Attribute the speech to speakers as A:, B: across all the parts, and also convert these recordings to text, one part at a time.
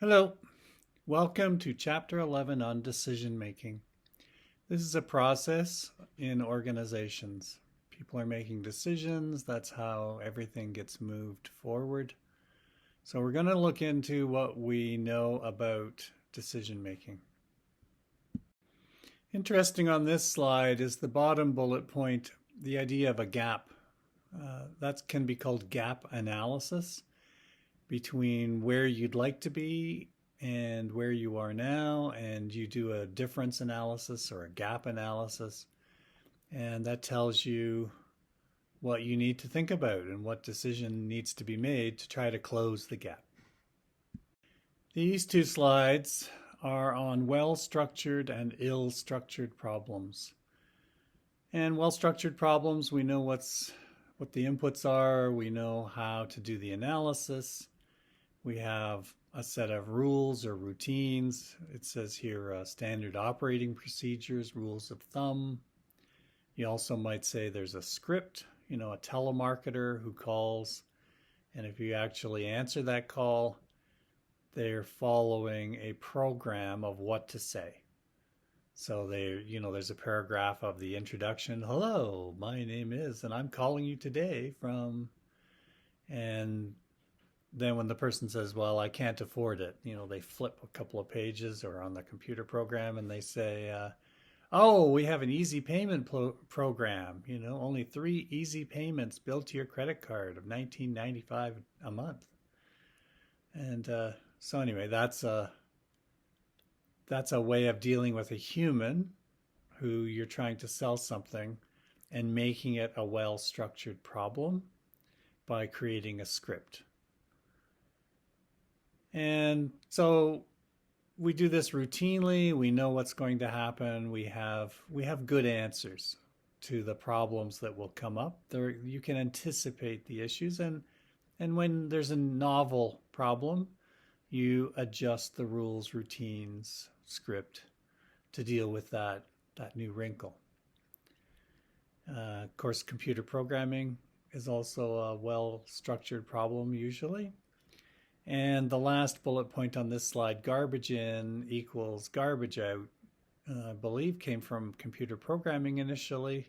A: Hello, welcome to Chapter 11 on decision making. This is a process in organizations. People are making decisions, that's how everything gets moved forward. So, we're going to look into what we know about decision making. Interesting on this slide is the bottom bullet point, the idea of a gap. That can be called gap analysis between where you'd like to be and where you are now, and you do a difference analysis or a gap analysis, and that tells you what you need to think about and what decision needs to be made to try to close the gap. These two slides are on well-structured and ill-structured problems. And well-structured problems, we know what the inputs are, we know how to do the analysis. We have a set of rules or routines. It says here standard operating procedures, rules of thumb. You also might say there's a script, a telemarketer who calls. And if you actually answer that call, they're following a program of what to say. So there's a paragraph of the introduction. Hello, my name is, and I'm calling you today from, and then when the person says, well, I can't afford it, they flip a couple of pages or on the computer program and they say, oh, we have an easy payment program, only 3 easy payments billed to your credit card of $19.95 a month. And so anyway, that's a way of dealing with a human who you're trying to sell something and making it a well-structured problem by creating a script. And so we do this routinely. We know what's going to happen. We have good answers to the problems that will come up. You can anticipate the issues, and when there's a novel problem, you adjust the rules, routines, script to deal with that new wrinkle. Of course, computer programming is also a well-structured problem usually. And the last bullet point on this slide, garbage in equals garbage out, I believe came from computer programming initially.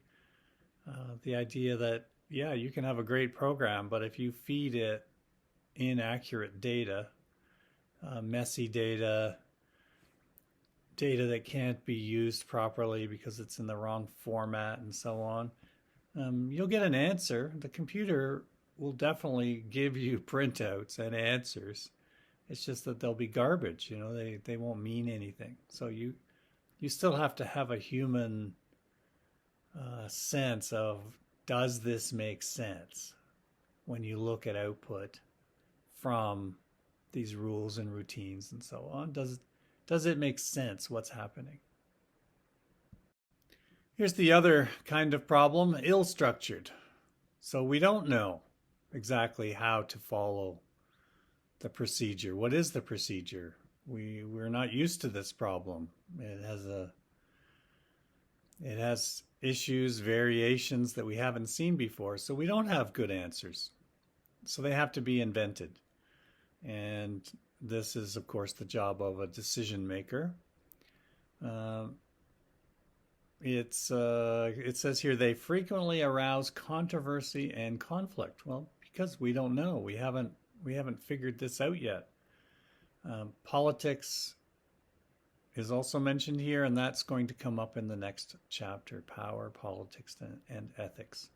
A: The idea that, you can have a great program, but if you feed it inaccurate data, messy data that can't be used properly because it's in the wrong format and so on, you'll get an answer. The computer will definitely give you printouts and answers. It's just that they'll be garbage, they won't mean anything. So you still have to have a human sense of, does this make sense when you look at output from these rules and routines and so on? Does it make sense what's happening? Here's the other kind of problem, ill-structured. So we don't know exactly how to follow the procedure. What is the procedure? We're not used to this problem. It has issues, variations that we haven't seen before, so we don't have good answers. So they have to be invented. And this is, of course, the job of a decision maker. It says here, they frequently arouse controversy and conflict. Well, because we don't know. We haven't figured this out yet. Politics is also mentioned here, and that's going to come up in the next chapter, power, politics, and ethics.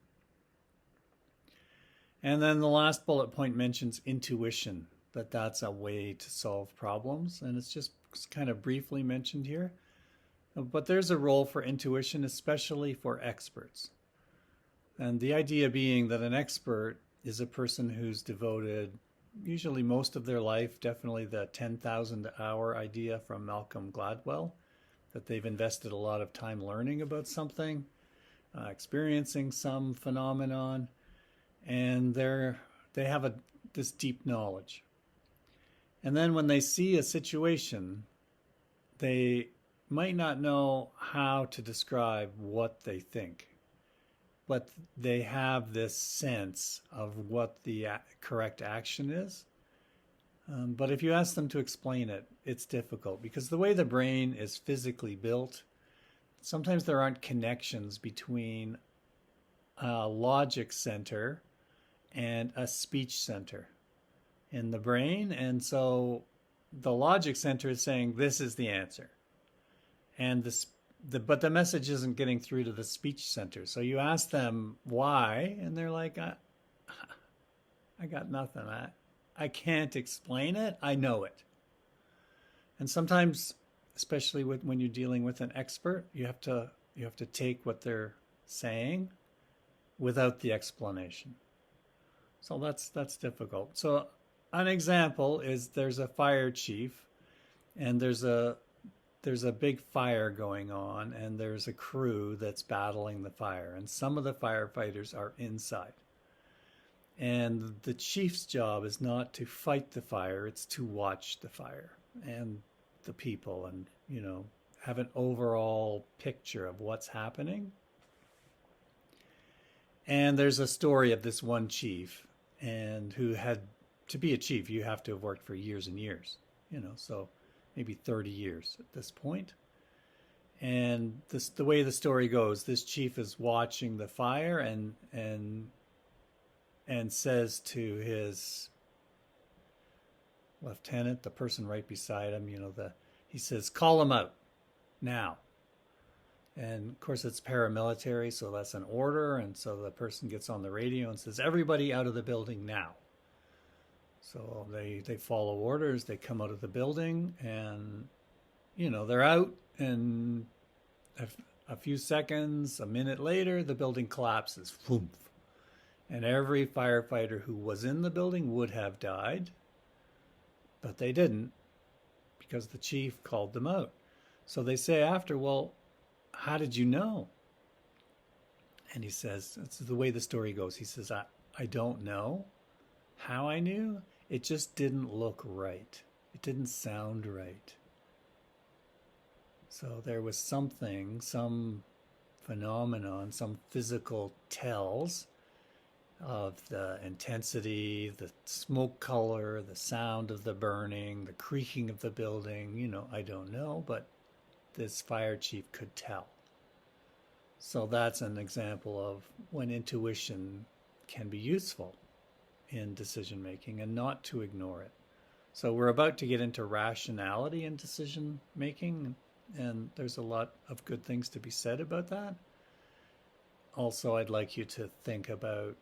A: And then the last bullet point mentions intuition, that's a way to solve problems, and it's just kind of briefly mentioned here. But there's a role for intuition, especially for experts. And the idea being that an expert is a person who's devoted usually most of their life, definitely the 10,000 hour idea from Malcolm Gladwell, that they've invested a lot of time learning about something, experiencing some phenomenon, and they have this deep knowledge. And then when they see a situation, they might not know how to describe what they think, but they have this sense of what the correct action is. But if you ask them to explain it, it's difficult because the way the brain is physically built, sometimes there aren't connections between a logic center and a speech center in the brain. And so the logic center is saying, this is the answer. And but the message isn't getting through to the speech center. So you ask them why, and they're like, I got nothing. I can't explain it. I know it. And sometimes, especially when you're dealing with an expert, you have to take what they're saying without the explanation. So that's difficult. So an example is there's a fire chief, and there's a big fire going on, and there's a crew that's battling the fire, and some of the firefighters are inside. And the chief's job is not to fight the fire, it's to watch the fire and the people, and, have an overall picture of what's happening. And there's a story of this one chief, and who had to be a chief, you have to have worked for years and years, so maybe 30 years at this point. And the way the story goes, this chief is watching the fire and says to his lieutenant, the person right beside him, he says, call him out now. And of course it's paramilitary, so that's an order. And so the person gets on the radio and says, everybody out of the building now. So they follow orders, they come out of the building, and, they're out, and a few seconds, a minute later, the building collapses. Whoomph. And every firefighter who was in the building would have died, but they didn't because the chief called them out. So they say after, well, how did you know? And he says, it's the way the story goes. He says, I don't know how I knew. It just didn't look right. It didn't sound right. So there was something, some phenomenon, some physical tells of the intensity, the smoke color, the sound of the burning, the creaking of the building. I don't know, but this fire chief could tell. So that's an example of when intuition can be useful in decision making, and not to ignore it. So we're about to get into rationality in decision making, and there's a lot of good things to be said about that. Also, I'd like you to think about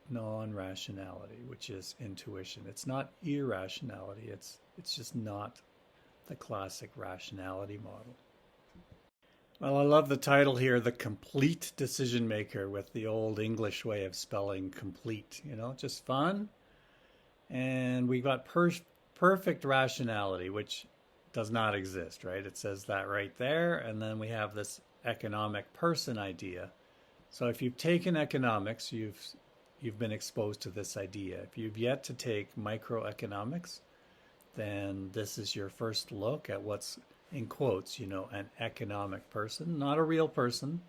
A: non-rationality, which is intuition. It's not irrationality. It's just not the classic rationality model. Well, I love the title here, The Complete Decision Maker, with the old English way of spelling complete, just fun. And we got perfect rationality, which does not exist, right? It says that right there. And then we have this economic person idea. So if you've taken economics, you've been exposed to this idea. If you've yet to take microeconomics, then this is your first look at what's, in quotes, an economic person, not a real person,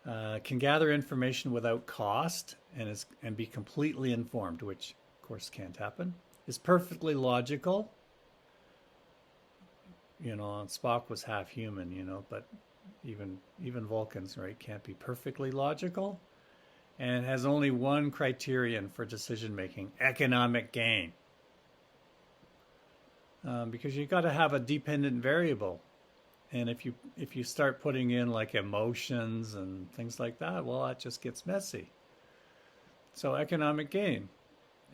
A: can gather information without cost and be completely informed, which of course can't happen, is perfectly logical. Spock was half human, but even Vulcans, right, can't be perfectly logical, and has only one criterion for decision making: economic gain. Because you got to have a dependent variable, and if you start putting in like emotions and things like that, well, that just gets messy. So economic gain,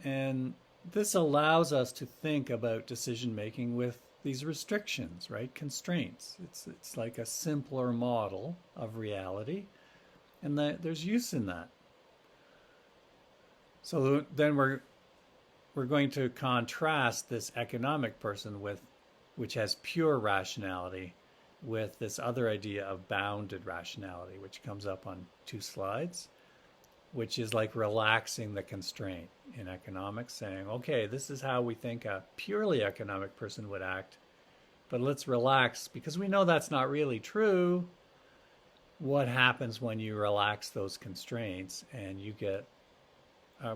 A: and this allows us to think about decision making with these restrictions, right? Constraints. It's like a simpler model of reality, and there's use in that. So then we're going to contrast this economic person which has pure rationality, with this other idea of bounded rationality, which comes up on 2 slides, which is like relaxing the constraint in economics, saying, okay, this is how we think a purely economic person would act, but let's relax because we know that's not really true. What happens when you relax those constraints and you get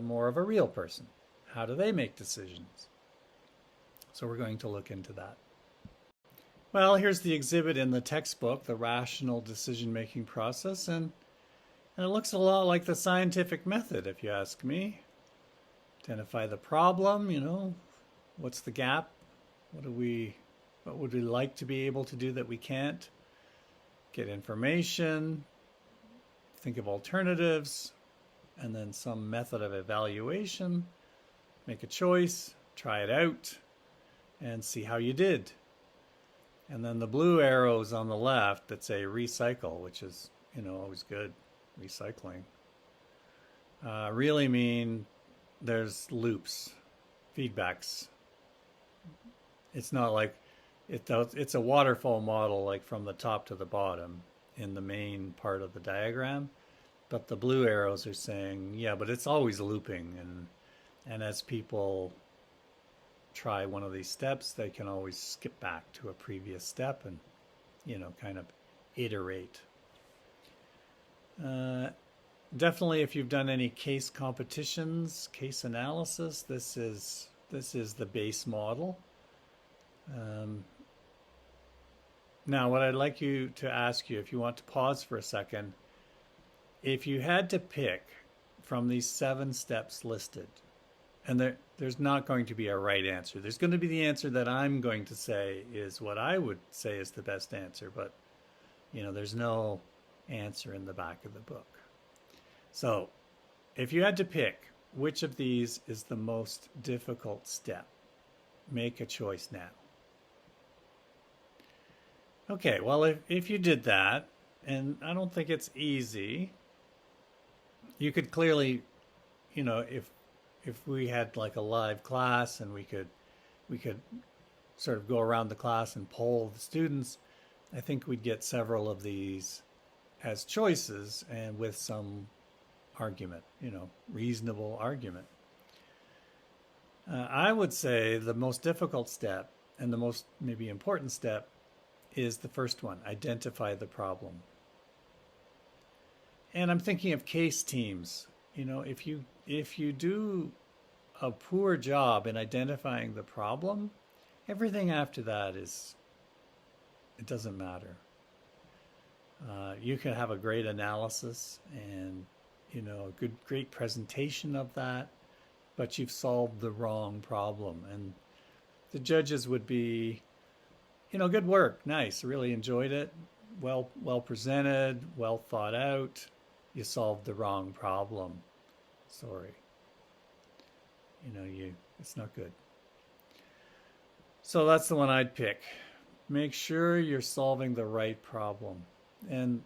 A: more of a real person? How do they make decisions? So we're going to look into that. Well, here's the exhibit in the textbook, the rational decision-making process, and it looks a lot like the scientific method, if you ask me. Identify the problem, what's the gap? What would we like to be able to do that we can't? Get information, think of alternatives, and then some method of evaluation. Make a choice, try it out, and see how you did. And then the blue arrows on the left that say recycle, which is, always good, recycling, really mean there's loops, feedbacks. It's not like it's a waterfall model, like from the top to the bottom in the main part of the diagram. But the blue arrows are saying, yeah, but it's always looping. And as people try one of these steps, they can always skip back to a previous step and, kind of iterate. Definitely, if you've done any case competitions, case analysis, this is the base model. Now, what I'd like you to ask you, if you want to pause for a second, if you had to pick from these 7 steps listed, and there's not going to be a right answer. There's going to be the answer that I'm going to say is what I would say is the best answer, but there's no answer in the back of the book. So if you had to pick which of these is the most difficult step, make a choice now. Okay, well, if you did that, and I don't think it's easy, you could clearly, if we had like a live class and we could sort of go around the class and poll the students, I think we'd get several of these as choices and with some argument, reasonable argument. I would say the most difficult step and the most maybe important step is the first one, identify the problem. And I'm thinking of case teams. If you do a poor job in identifying the problem, everything after that it doesn't matter. You can have a great analysis and a great presentation of that, but you've solved the wrong problem, and the judges would be, good work, nice, really enjoyed it, well presented, well thought out. You solved the wrong problem. Sorry. It's not good. So that's the one I'd pick. Make sure you're solving the right problem. And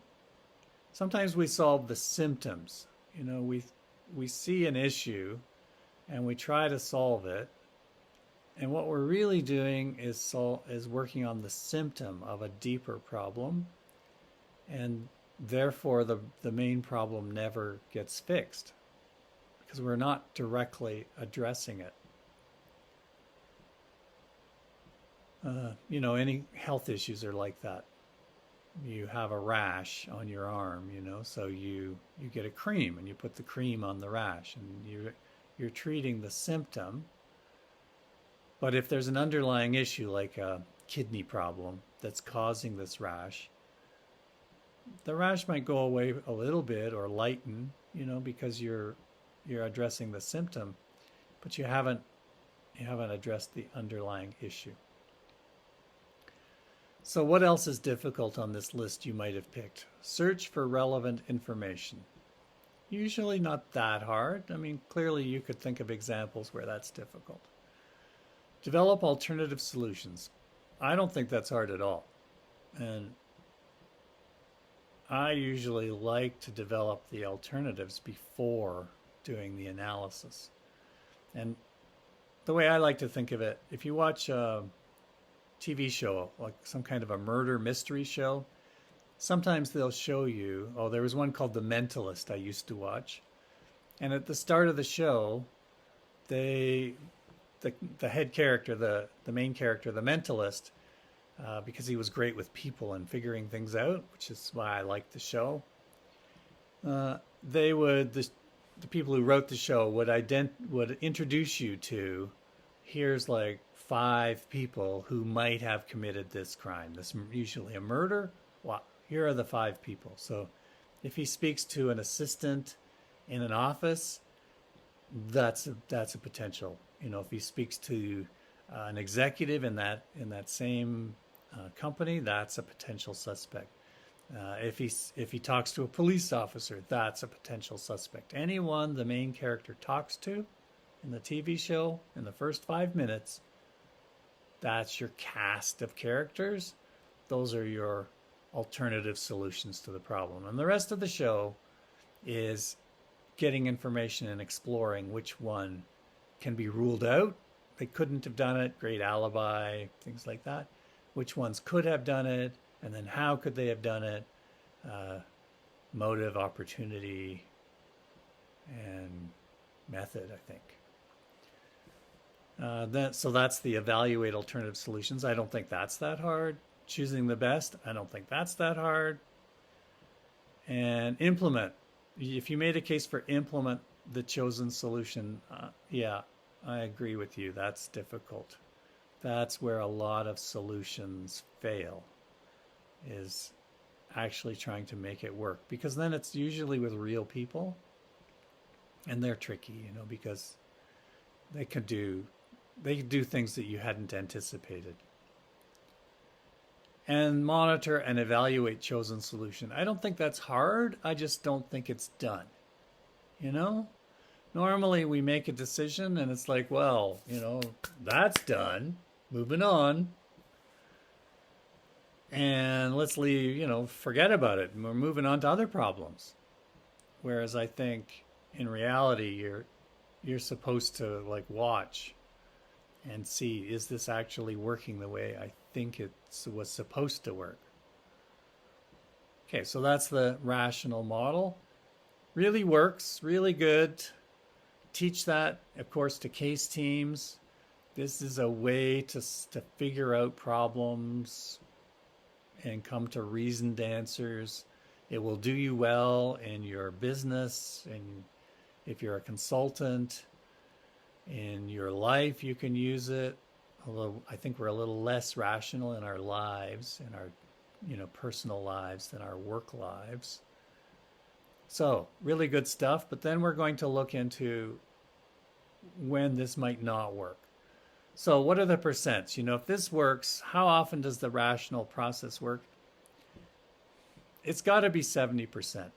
A: sometimes we solve the symptoms. We see an issue and we try to solve it. And what we're really doing is working on the symptom of a deeper problem. And therefore, the main problem never gets fixed because we're not directly addressing it. Any health issues are like that. You have a rash on your arm, so you get a cream and you put the cream on the rash and you're treating the symptom. But if there's an underlying issue like a kidney problem that's causing this rash, the rash might go away a little bit or lighten, because you're addressing the symptom, but you haven't addressed the underlying issue. So what else is difficult on this list you might have picked? Search for relevant information. Usually not that hard. Clearly you could think of examples where that's difficult. Develop alternative solutions. I don't think that's hard at all. And I usually like to develop the alternatives before doing the analysis. And the way I like to think of it, if you watch a TV show, like some kind of a murder mystery show, sometimes they'll show you, there was one called The Mentalist I used to watch. And at the start of the show, the head character, the main character, the mentalist, because he was great with people and figuring things out, which is why I liked the show. The the people who wrote the show would introduce you to, here's like 5 people who might have committed this crime. This usually a murder. Well, here are the 5 people. So if he speaks to an assistant in an office, that's a potential. If he speaks to an executive in that same company, that's a potential suspect. If he talks to a police officer, that's a potential suspect. Anyone the main character talks to in the TV show in the first 5 minutes, that's your cast of characters. Those are your alternative solutions to the problem. And the rest of the show is getting information and exploring which one can be ruled out. They couldn't have done it, great alibi, things like that. Which ones could have done it, and then how could they have done it? Motive, opportunity, and method, I think. So that's the evaluate alternative solutions. I don't think that's that hard. Choosing the best, I don't think that's that hard. And implement. If you made a case for implement the chosen solution, yeah, I agree with you. That's difficult. That's where a lot of solutions fail, is actually trying to make it work. Because then it's usually with real people, and they're tricky, because they could do things that you hadn't anticipated. And monitor and evaluate chosen solution. I don't think that's hard. I just don't think it's done. Normally we make a decision and it's like, well, that's done. Moving on. And let's leave, forget about it. And we're moving on to other problems. Whereas I think in reality, you're supposed to watch and see, is this actually working the way I think it was supposed to work? Okay, so that's the rational model. Really works, really good. Teach that, of course, to case teams. This is a way to figure out problems and come to reasoned answers. It will do you well in your business, and if you're a consultant, in your life, you can use it. Although I think we're a little less rational in our lives, in our personal lives, than our work lives. So really good stuff. But then we're going to look into when this might not work. So what are the percents? If this works, how often does the rational process work? It's got to be 70%.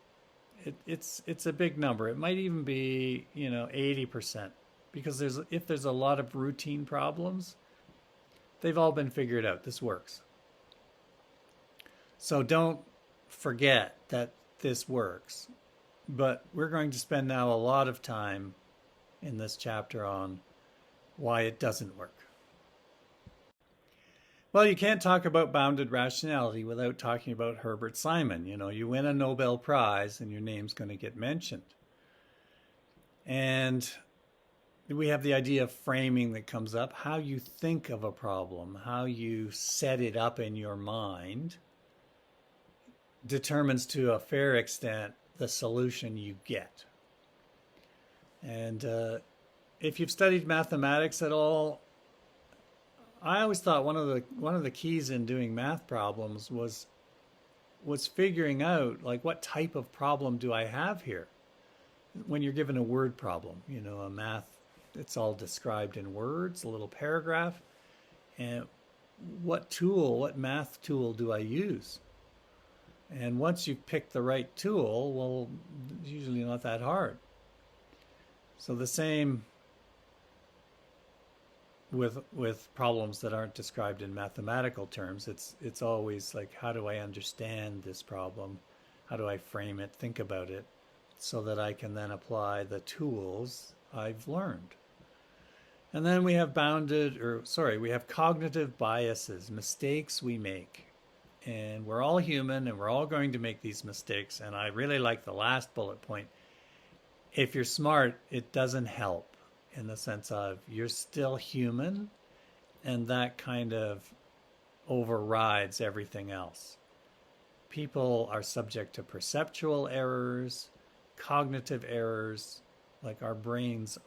A: It's a big number. It might even be 80%. Because if there's a lot of routine problems, they've all been figured out. This works. So don't forget that this works. But we're going to spend now a lot of time in this chapter on why it doesn't work. Well, you can't talk about bounded rationality without talking about Herbert Simon. You win a Nobel Prize and your name's going to get mentioned. And we have the idea of framing that comes up. How you think of a problem, how you set it up in your mind, determines to a fair extent the solution you get. And if you've studied mathematics at all, I always thought one of the keys in doing math problems was figuring out what type of problem do I have here. When you're given a word problem, a math, it's all described in words, a little paragraph. And what math tool do I use? And once you pick the right tool, well, it's usually not that hard. So the same with problems that aren't described in mathematical terms. It's always how do I understand this problem? How do I frame it, think about it, so that I can then apply the tools I've learned. And then we have we have cognitive biases, mistakes we make. And we're all human and we're all going to make these mistakes. And I really like the last bullet point. If you're smart, it doesn't help, in the sense of you're still human, and that kind of overrides everything else. People are subject to perceptual errors, cognitive errors, Like our brains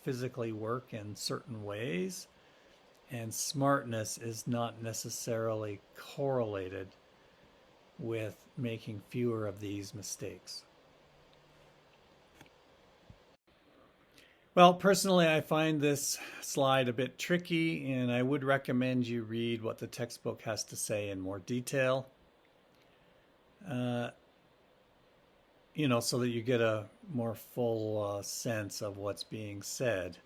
A: physically work in certain ways, and smartness is not necessarily correlated with making fewer of these mistakes. Well, personally, I find this slide a bit tricky, and I would recommend you read what the textbook has to say in more detail. Uh, so that you get a more full sense of what's being said.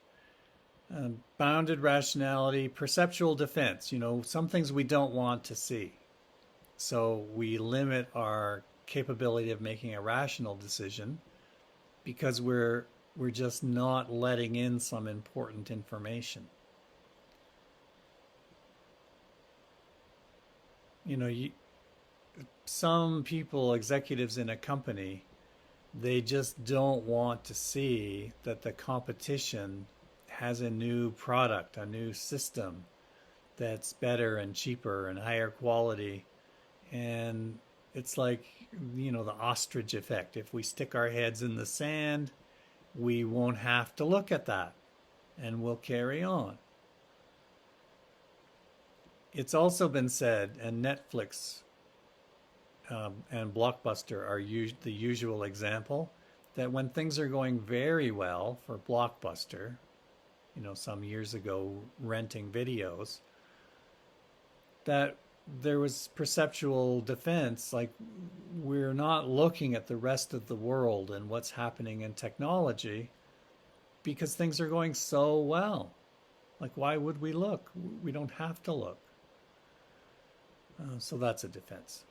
A: Bounded rationality, perceptual defense, some things we don't want to see. So we limit our capability of making a rational decision because we're just not letting in some important information. Some people, executives in a company, they just don't want to see that the competition has a new product, a new system that's better and cheaper and higher quality. And it's like, the ostrich effect. If we stick our heads in the sand, we won't have to look at that and we'll carry on. It's also been said, and Netflix and Blockbuster are the usual example, that when things are going very well for Blockbuster, some years ago renting videos, that there was perceptual defense, like we're not looking at the rest of the world and what's happening in technology because things are going so well. Like, why would we look? We don't have to look. So that's a defense.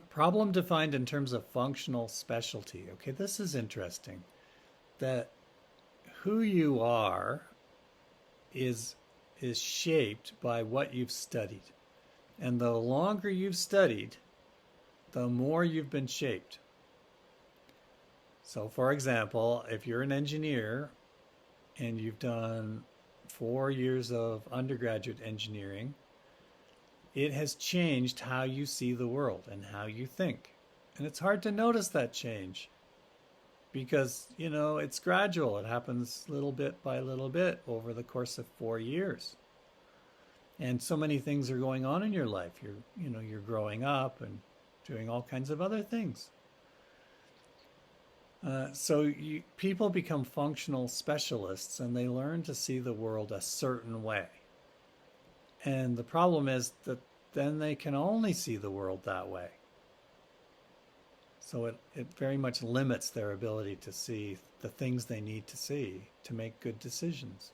A: Problem defined in terms of functional specialty. Okay, this is interesting. That who you are is shaped by what you've studied. And the longer you've studied, the more you've been shaped. So, for example, if you're an engineer and you've done 4 years of undergraduate engineering, it has changed how you see the world and how you think. And it's hard to notice that change because, it's gradual. It happens little bit by little bit over the course of 4 years. And so many things are going on in your life. You're growing up and doing all kinds of other things. So people become functional specialists and they learn to see the world a certain way. And the problem is that then they can only see the world that way. So it very much limits their ability to see the things they need to see to make good decisions.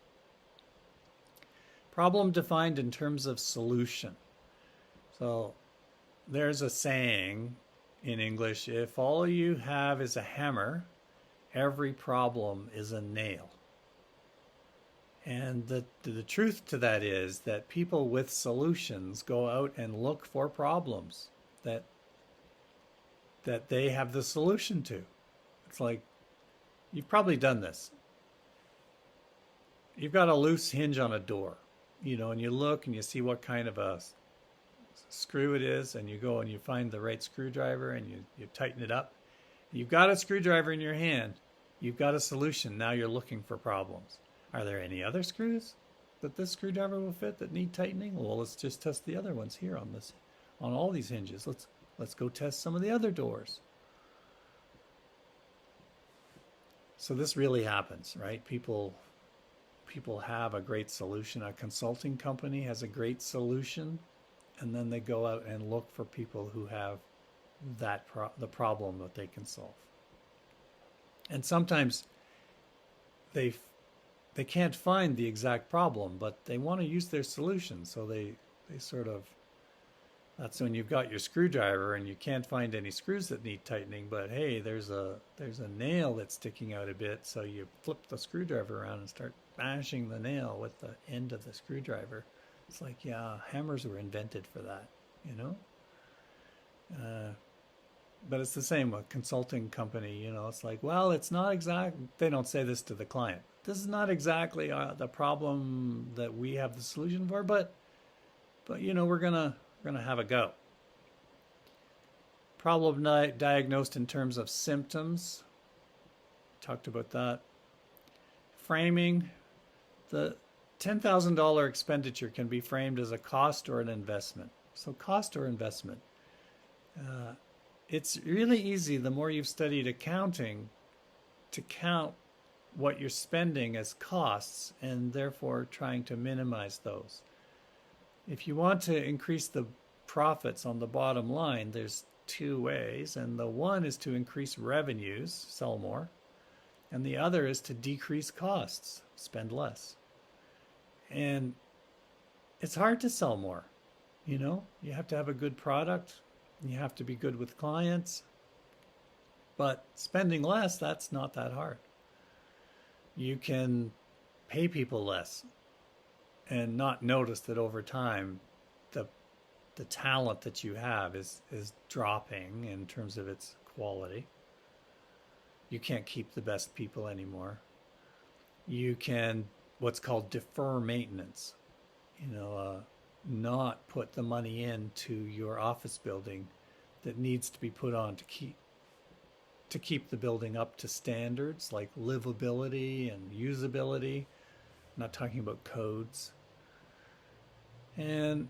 A: Problem defined in terms of solution. So there's a saying in English, if all you have is a hammer, every problem is a nail. And the truth to that is that people with solutions go out and look for problems that they have the solution to. It's like, you've probably done this. You've got a loose hinge on a door, and you look and you see what kind of a screw it is, and you go and you find the right screwdriver and you tighten it up. You've got a screwdriver in your hand. You've got a solution. Now you're looking for problems. Are there any other screws that this screwdriver will fit that need tightening? Well, let's just test the other ones here on all these hinges. Let's go test some of the other doors. So this really happens, right? People have a great solution. A consulting company has a great solution, and then they go out and look for people who have the problem that they can solve. And sometimes they can't find the exact problem, but they want to use their solution. So they sort of, that's when you've got your screwdriver and you can't find any screws that need tightening, but hey, there's a nail that's sticking out a bit. So you flip the screwdriver around and start bashing the nail with the end of the screwdriver. It's like, yeah, hammers were invented for that, But it's the same with a consulting company, it's like, well, it's not exact. They don't say this to the client. This is not exactly the problem that we have the solution for, but we're gonna have a go. Problem diagnosed in terms of symptoms. talked about that. Framing, the $10,000 expenditure can be framed as a cost or an investment. So cost or investment. It's really easy, the more you've studied accounting, to count what you're spending as costs and therefore trying to minimize those. If you want to increase the profits on the bottom line, there's two ways, and the one is to increase revenues, sell more, and the other is to decrease costs, spend less. And it's hard to sell more. You have to have a good product, you have to be good with clients, but spending less, that's not that hard. You can pay people less and not notice that over time the talent that you have is dropping in terms of its quality. You can't keep the best people anymore. You can what's called defer maintenance. Not put the money into your office building that needs to be put on to keep the building up to standards like livability and usability. I'm not talking about codes. And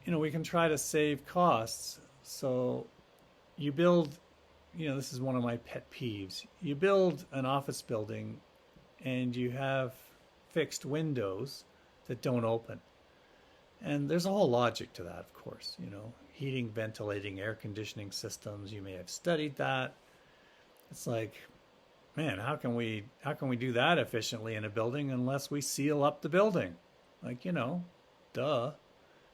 A: we can try to save costs. So you build, this is one of my pet peeves. You build an office building and you have fixed windows that don't open. And there's a whole logic to that, of course. Heating, ventilating, air conditioning systems. You may have studied that. It's like, man, how can we do that efficiently in a building unless we seal up the building? Like, duh.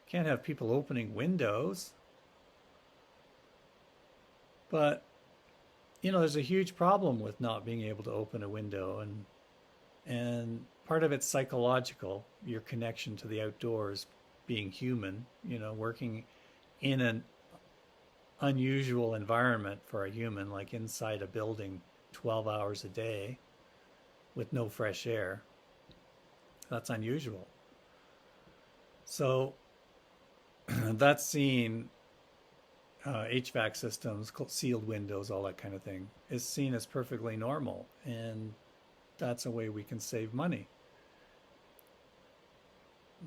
A: Can't have people opening windows. But, there's a huge problem with not being able to open a window, and part of it's psychological, your connection to the outdoors, being human, working in an unusual environment for a human, like inside a building 12 hours a day with no fresh air. That's unusual. So that's seen, HVAC systems, sealed windows, all that kind of thing, is seen as perfectly normal. And that's a way we can save money.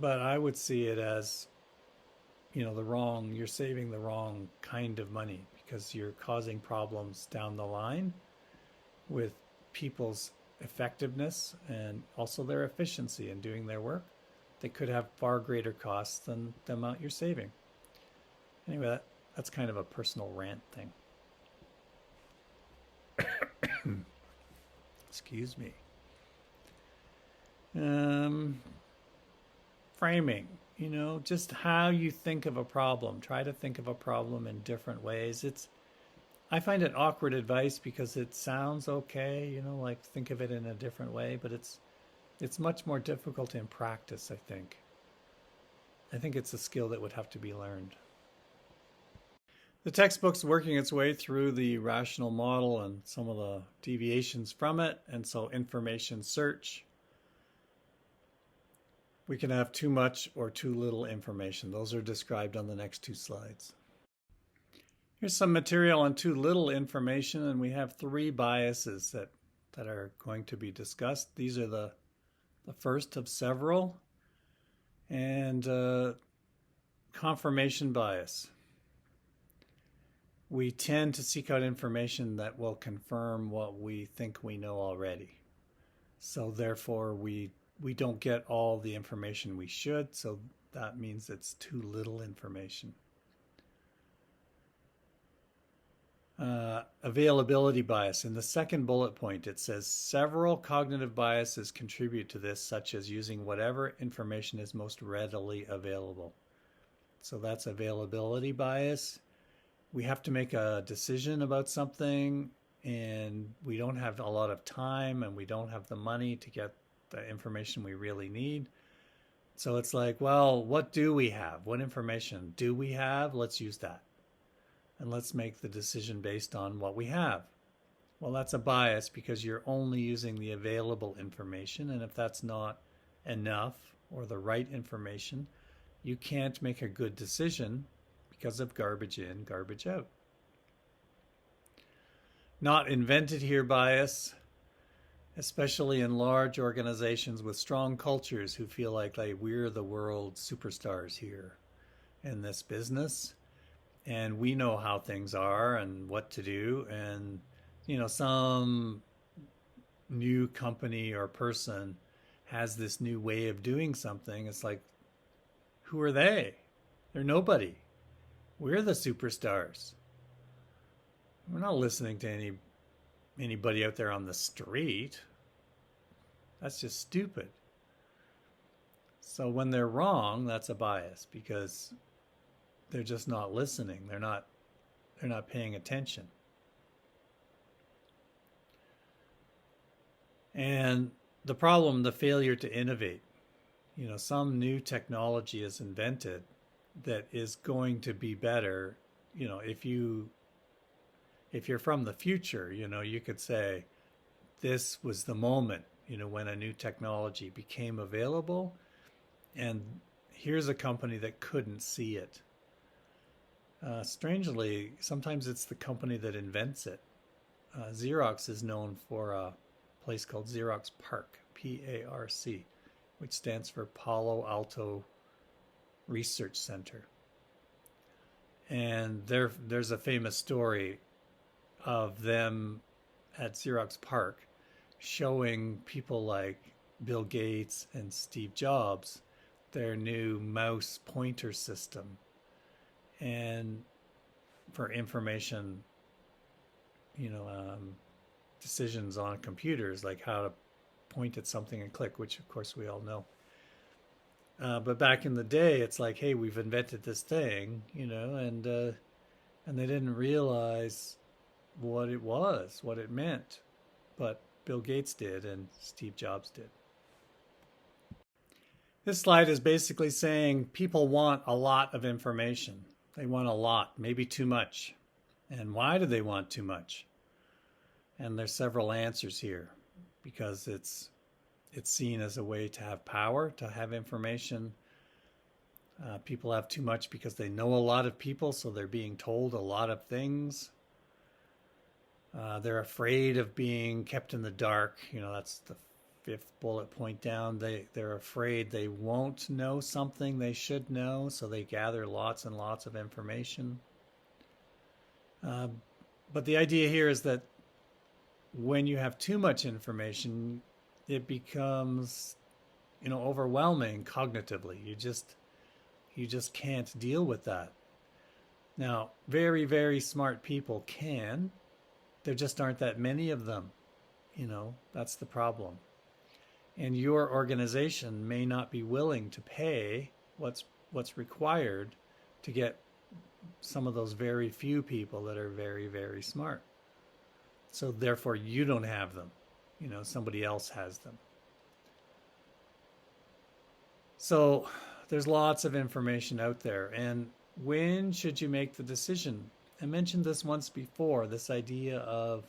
A: But I would see it as, you're saving the wrong kind of money because you're causing problems down the line with people's effectiveness and also their efficiency in doing their work. They could have far greater costs than the amount you're saving. Anyway, that's kind of a personal rant thing. Excuse me. Framing, just how you think of a problem. Try to think of a problem in different ways. I find it awkward advice because it sounds okay, like think of it in a different way, but it's much more difficult in practice, I think. I think it's a skill that would have to be learned. The textbook's working its way through the rational model and some of the deviations from it, and so information search. We can have too much or too little information. Those are described on the next two slides. Here's some material on too little information, and we have three biases that are going to be discussed. These are the first of several. And confirmation bias. We tend to seek out information that will confirm what we think we know already. So therefore, we don't get all the information we should, so that means it's too little information. Availability bias. In the second bullet point, it says several cognitive biases contribute to this, such as using whatever information is most readily available. So that's availability bias. We have to make a decision about something, and we don't have a lot of time, and we don't have the money to get the information we really need. So it's like, well, what do we have? What information do we have? Let's use that. And let's make the decision based on what we have. Well, that's a bias because you're only using the available information. And if that's not enough or the right information, you can't make a good decision because of garbage in, garbage out. not invented here bias, especially in large organizations with strong cultures who feel like we're the world superstars here in this business and we know how things are and what to do. And some new company or person has this new way of doing something. It's like, who are they? They're nobody. We're the superstars. We're not listening to anybody out there on the street. That's just stupid. So when they're wrong, that's a bias because they're just not listening. They're not paying attention. And the problem, the failure to innovate. Some new technology is invented that is going to be better. If you're from the future, you could say this was the moment, when a new technology became available, and here's a company that couldn't see it. Strangely, sometimes it's the company that invents it. Xerox is known for a place called Xerox PARC, P-A-R-C, which stands for Palo Alto Research Center. And there's a famous story of them at Xerox PARC showing people like Bill Gates and Steve Jobs their new mouse pointer system and for information, decisions on computers, like how to point at something and click, which of course we all know. But back in the day, it's like, hey, we've invented this thing, and they didn't realize what it was, what it meant. But Bill Gates did and Steve Jobs did. This slide is basically saying people want a lot of information. They want a lot, maybe too much. And why do they want too much? And there's several answers here because it's seen as a way to have power, to have information. People have too much because they know a lot of people, so they're being told a lot of things. They're afraid of being kept in the dark. That's the fifth bullet point down. They're afraid they won't know something they should know, so they gather lots and lots of information. But the idea here is that when you have too much information, it becomes, overwhelming cognitively. You just can't deal with that. Now, very, very smart people can. There just aren't that many of them. That's the problem. And your organization may not be willing to pay what's required to get some of those very few people that are very, very smart. So therefore, you don't have them. Somebody else has them. So there's lots of information out there. And when should you make the decision? I mentioned this once before, this idea of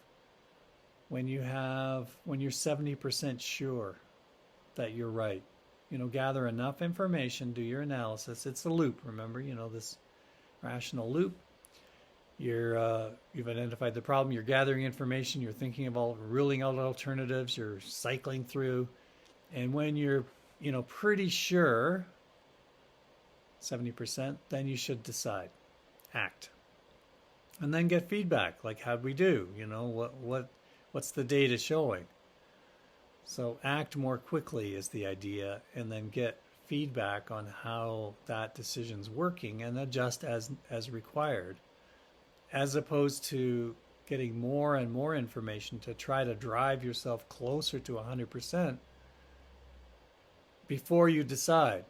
A: when you're 70% sure that you're right. Gather enough information, do your analysis. It's a loop, remember, this rational loop. You've identified the problem, you're gathering information, you're thinking of ruling out alternatives, you're cycling through. And when you're, pretty sure, 70%, then you should decide, act. And then get feedback, like how'd we do? What's the data showing? So act more quickly is the idea, and then get feedback on how that decision's working and adjust as required, as opposed to getting more and more information to try to drive yourself closer to 100% before you decide.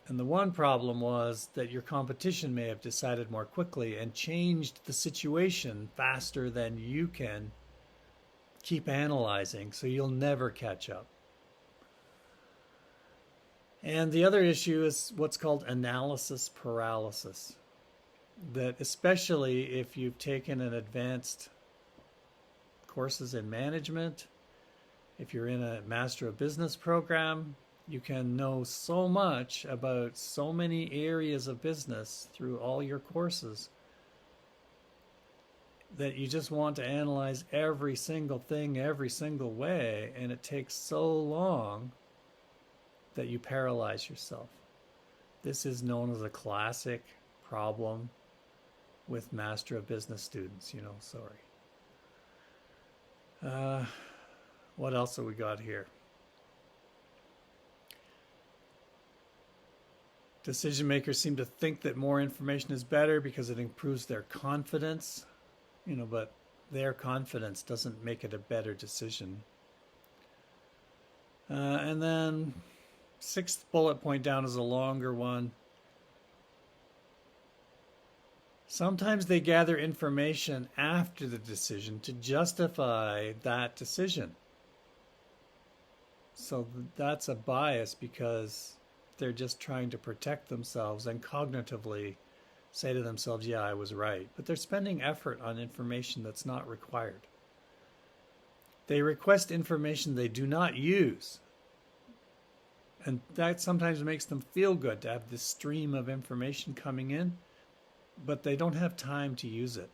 A: And the one problem was that your competition may have decided more quickly and changed the situation faster than you can keep analyzing, so you'll never catch up. And the other issue is what's called analysis paralysis. That especially if you've taken an advanced courses in management, if you're in a Master of Business program, you can know so much about so many areas of business through all your courses. that you just want to analyze every single thing every single way, and it takes so long that you paralyze yourself. This is known as a classic problem with Master of Business students, sorry. What else have we got here? Decision makers seem to think that more information is better because it improves their confidence, but their confidence doesn't make it a better decision. And then sixth bullet point down is a longer one. Sometimes they gather information after the decision to justify that decision. So that's a bias because they're just trying to protect themselves and cognitively say to themselves, yeah, I was right. But they're spending effort on information that's not required. They request information they do not use. And that sometimes makes them feel good to have this stream of information coming in, but they don't have time to use it.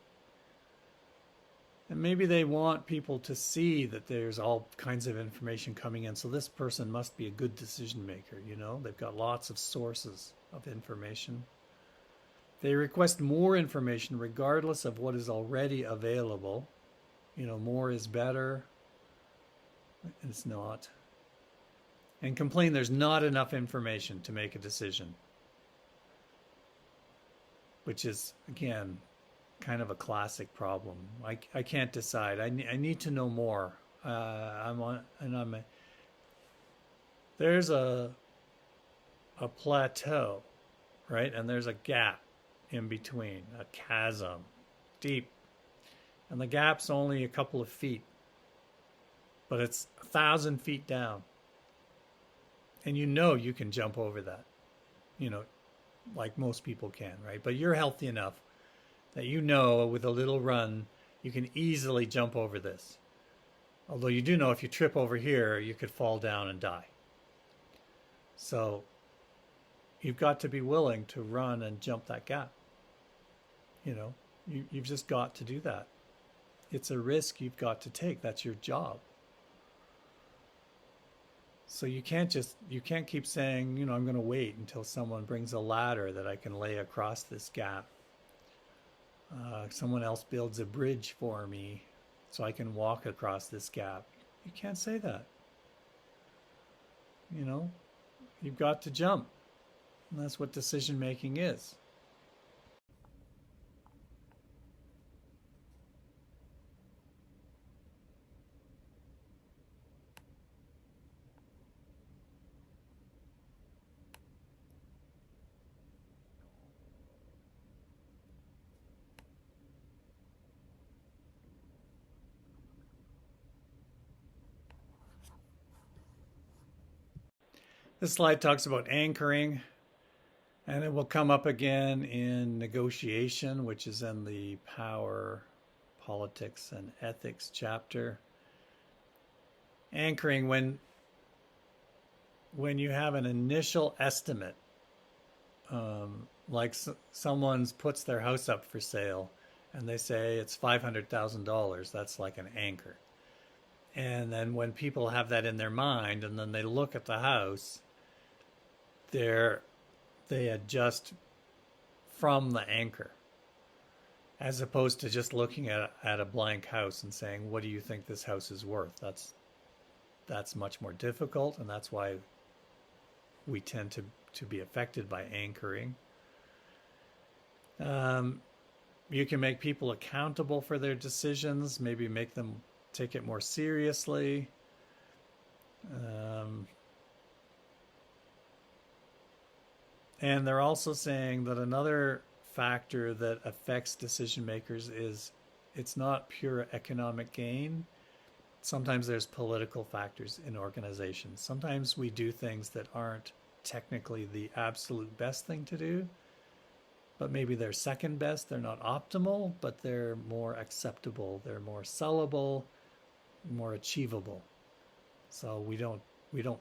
A: And maybe they want people to see that there's all kinds of information coming in. So this person must be a good decision maker, They've got lots of sources of information. They request more information regardless of what is already available. More is better. It's not. And complain there's not enough information to make a decision. Which is, again, kind of a classic problem. I can't decide. I need to know more. There's a plateau, right? And there's a gap in between, a chasm, deep. And the gap's only a couple of feet, but it's 1,000 feet down. And you can jump over that, like most people can, right? But you're healthy enough that with a little run, you can easily jump over this. Although you do know if you trip over here, you could fall down and die. So you've got to be willing to run and jump that gap. You've just got to do that. It's a risk you've got to take. That's your job. So you can't keep saying, I'm going to wait until someone brings a ladder that I can lay across this gap. Someone else builds a bridge for me so I can walk across this gap. You can't say that. You've got to jump. And that's what decision making is. This slide talks about anchoring, and it will come up again in negotiation, which is in the power, politics, and ethics chapter. Anchoring, when you have an initial estimate, like someone puts their house up for sale and they say it's $500,000, that's like an anchor. And then when people have that in their mind and then they look at the house, they adjust from the anchor, as opposed to just looking at a blank house and saying, what do you think this house is worth? That's much more difficult, and that's why we tend to be affected by anchoring. You can make people accountable for their decisions, maybe make them take it more seriously. And they're also saying that another factor that affects decision makers is it's not pure economic gain. Sometimes there's political factors in organizations. Sometimes we do things that aren't technically the absolute best thing to do, but maybe they're second best. They're not optimal, but they're more acceptable. They're more sellable, more achievable. So we don't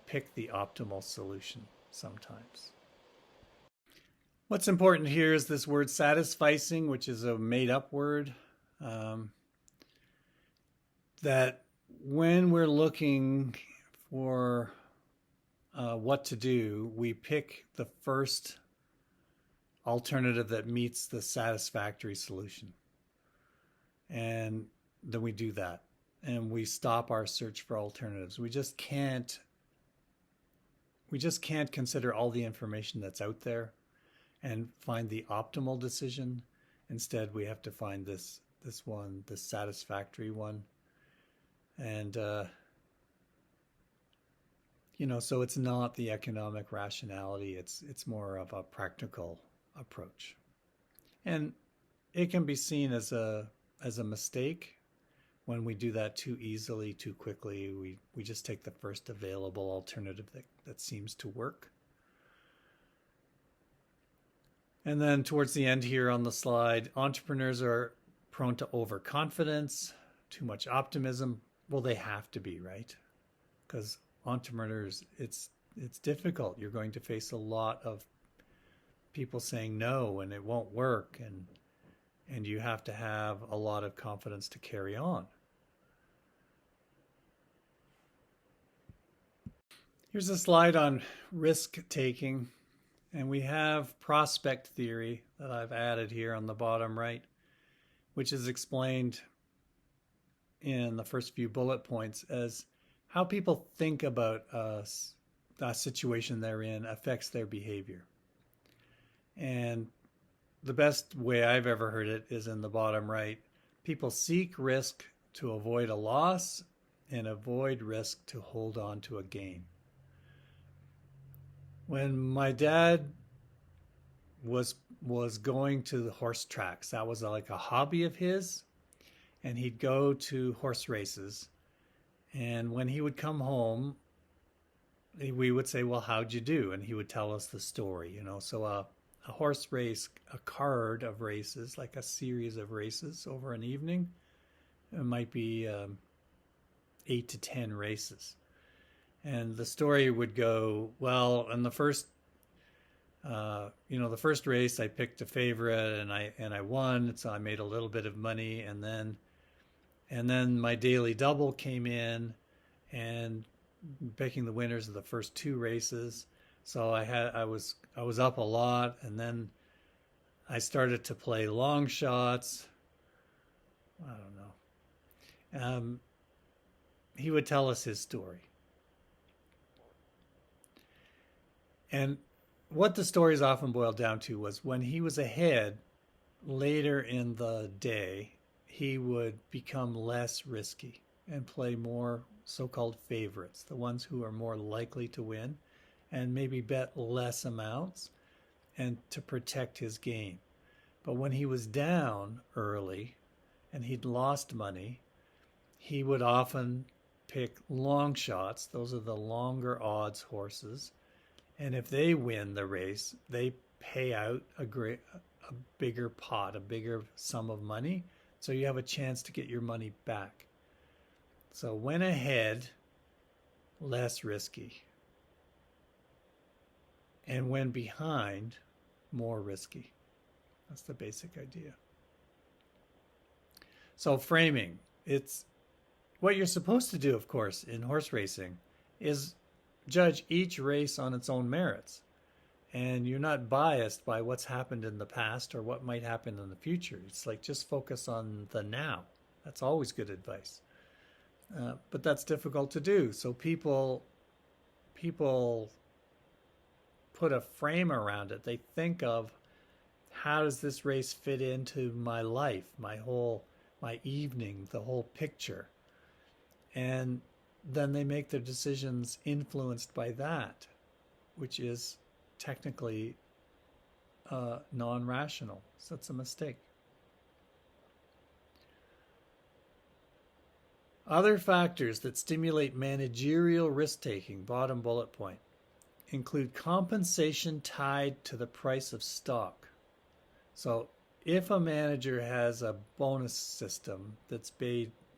A: pick the optimal solution sometimes. What's important here is this word satisficing, which is a made-up word. Um, that when we're looking for what to do, we pick the first alternative that meets the satisfactory solution. And then we do that. And we stop our search for alternatives. We just can't consider all the information that's out there and find the optimal decision. Instead, we have to find this one, this satisfactory one. And so it's not the economic rationality, it's more of a practical approach. And it can be seen as a mistake when we do that too easily, too quickly. We just take the first available alternative that seems to work. And then towards the end here on the slide, entrepreneurs are prone to overconfidence, too much optimism. Well, they have to be, right? Because entrepreneurs, it's difficult. You're going to face a lot of people saying no and it won't work, and you have to have a lot of confidence to carry on. Here's a slide on risk taking, and we have prospect theory that I've added here on the bottom right, which is explained in the first few bullet points as how people think about the situation they're in affects their behavior. And the best way I've ever heard it is in the bottom right. People seek risk to avoid a loss and avoid risk to hold on to a gain. When my dad was going to the horse tracks, that was like a hobby of his, and he'd go to horse races. And when he would come home, we would say, well, how'd you do? And he would tell us the story, So a horse race, a card of races, like a series of races over an evening, it might be 8 to 10 races. And the story would go, well, in the first race I picked a favorite and I won, so I made a little bit of money, and then my daily double came in and picking the winners of the first 2 races. So I was up a lot, and then I started to play long shots. I don't know. He would tell us his story. And what the stories often boiled down to was when he was ahead later in the day, he would become less risky and play more so-called favorites, the ones who are more likely to win, and maybe bet less amounts and to protect his gain. But when he was down early and he'd lost money, he would often pick long shots. Those are the longer odds horses. And if they win the race, they pay out a bigger pot, a bigger sum of money. So you have a chance to get your money back. So when ahead, less risky. And when behind, more risky. That's the basic idea. So framing, it's what you're supposed to do, of course, in horse racing is judge each race on its own merits. And you're not biased by what's happened in the past or what might happen in the future. It's like just focus on the now. That's always good advice. But that's difficult to do. So people put a frame around it. They think of, how does this race fit into my life, my evening, the whole picture? And then they make their decisions influenced by that, which is technically non-rational. So it's a mistake. Other factors that stimulate managerial risk-taking, bottom bullet point, include compensation tied to the price of stock. So if a manager has a bonus system that's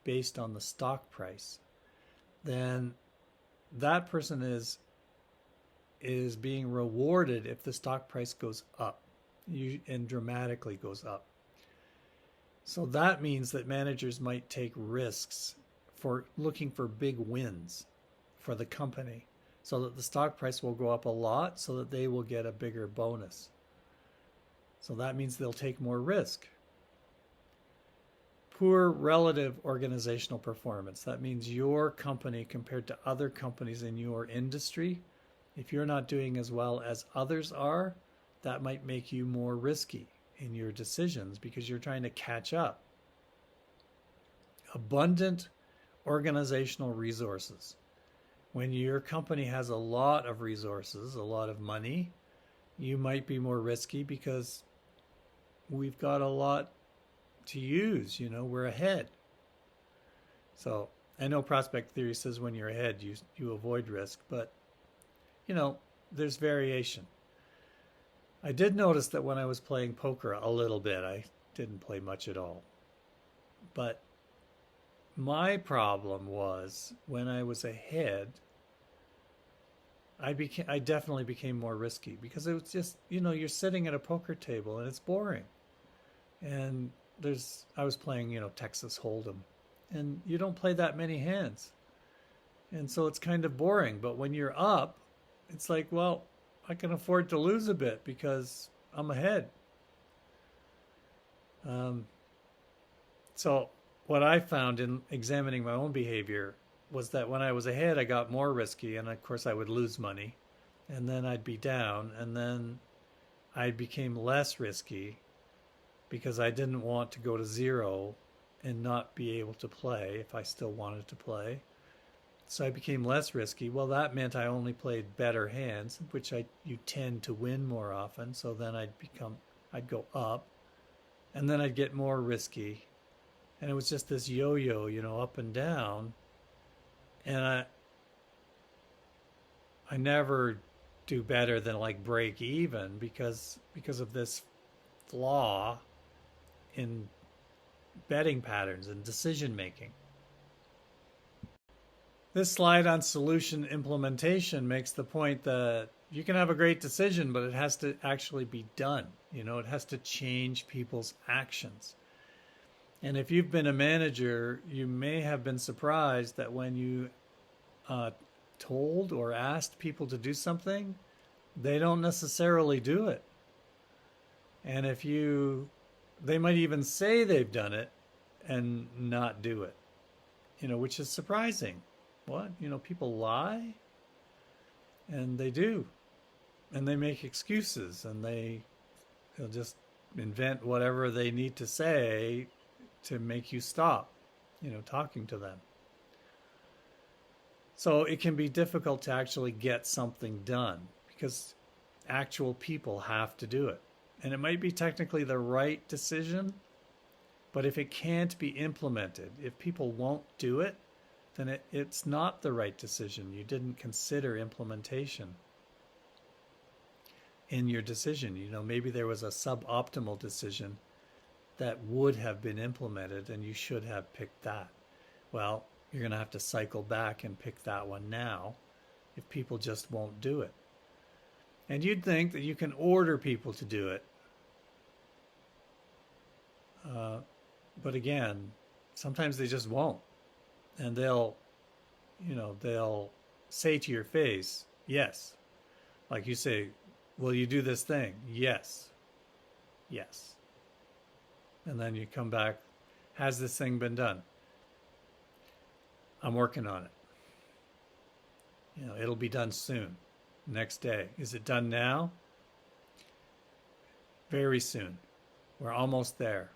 A: based on the stock price, then that person is being rewarded if the stock price goes up and dramatically goes up. So that means that managers might take risks for looking for big wins for the company so that the stock price will go up a lot so that they will get a bigger bonus. So that means they'll take more risk. Poor relative organizational performance. That means your company compared to other companies in your industry, if you're not doing as well as others are, that might make you more risky in your decisions because you're trying to catch up. Abundant organizational resources. When your company has a lot of resources, a lot of money, you might be more risky because we've got a lot to use, we're ahead. So I know prospect theory says when you're ahead, you avoid risk, but there's variation. I did notice that when I was playing poker a little bit, I didn't play much at all. But my problem was when I was ahead, I definitely became more risky because it was just, you're sitting at a poker table and it's boring. And I was playing, Texas Hold'em, and you don't play that many hands. And so it's kind of boring. But when you're up, it's like, well, I can afford to lose a bit because I'm ahead. So what I found in examining my own behavior was that when I was ahead, I got more risky, and of course I would lose money, and then I'd be down, and then I became less risky because I didn't want to go to zero and not be able to play if I still wanted to play. So I became less risky. Well, that meant I only played better hands, which you tend to win more often. So then I'd go up, and then I'd get more risky, and it was just this yo-yo, up and down. And I never do better than like break even because of this flaw in betting patterns and decision making. This slide on solution implementation makes the point that you can have a great decision, but it has to actually be done. It has to change people's actions. And if you've been a manager, you may have been surprised that when you told or asked people to do something, they don't necessarily do it. And they might even say they've done it and not do it, which is surprising. What? People lie? And they do. And they make excuses, and they'll just invent whatever they need to say to make you stop, talking to them. So it can be difficult to actually get something done because actual people have to do it. And it might be technically the right decision, but if it can't be implemented, if people won't do it, then it's not the right decision. You didn't consider implementation in your decision. Maybe there was a suboptimal decision that would have been implemented and you should have picked that. Well, you're going to have to cycle back and pick that one now if people just won't do it. And you'd think that you can order people to do it. But again, sometimes they just won't. And they'll say to your face, yes. Like you say, will you do this thing? Yes. Yes. And then you come back, has this thing been done? I'm working on it. It'll be done soon. Next day. Is it done now? Very soon. We're almost there.